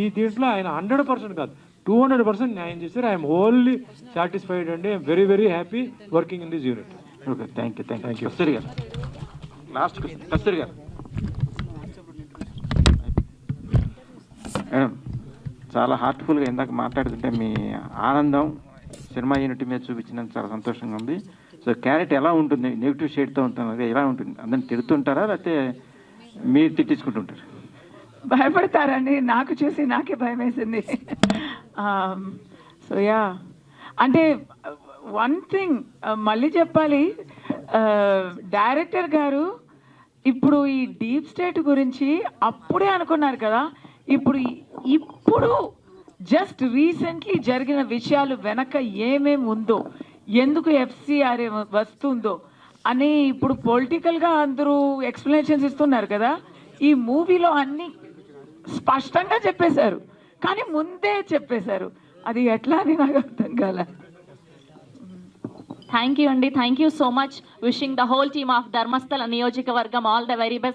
ఈ దీంట్లో ఆయన 100% కాదు 200% న్యాయం చేశారు. ఐఎమ్ ఓన్లీ సాటిస్ఫైడ్ అండి. I'm very very happy working in this unit. Okay, thank you. Kasturi garu, last కస్తూరి గారు. మేడం, చాలా హార్ట్ఫుల్గా ఇందాక మాట్లాడుతుంటే మీ ఆనందం సినిమా యూనిట్ మీద చూపించినందుకు చాలా సంతోషంగా ఉంది. సో క్యారెక్టర్ ఎలా ఉంటుంది? నెగిటివ్ షేడ్తో ఉంటుంది, అది ఎలా ఉంటుంది? అందరిని తిడుతుంటారా లేకపోతే మీరు తిట్టించుకుంటుంటారు? భయపడతారండి, నాకు చూసి నాకే భయం వేసింది. సో యా, అంటే వన్ థింగ్ మళ్ళీ చెప్పాలి, డైరెక్టర్ గారు ఇప్పుడు ఈ డీప్ స్టేట్ గురించి అప్పుడే అనుకున్నారు కదా, ఇప్పుడు జస్ట్ రీసెంట్లీ జరిగిన విషయాలు వెనక ఏమేమి ఉందో, ఎందుకు FCR వస్తుందో అని ఇప్పుడు పొలిటికల్గా అందరూ ఎక్స్ప్లెనేషన్స్ ఇస్తున్నారు కదా. ఈ మూవీలో అన్నీ స్పష్టంగా చెప్పేశారు, కానీ ముందే చెప్పేశారు. అది ఎట్లా అని నాకు అర్థం కాలే. థ్యాంక్ యూ అండి, thank you so much. Wishing the whole team of Dharmasthala నియోజకవర్గం ఆల్ ద వెరీ బెస్ట్.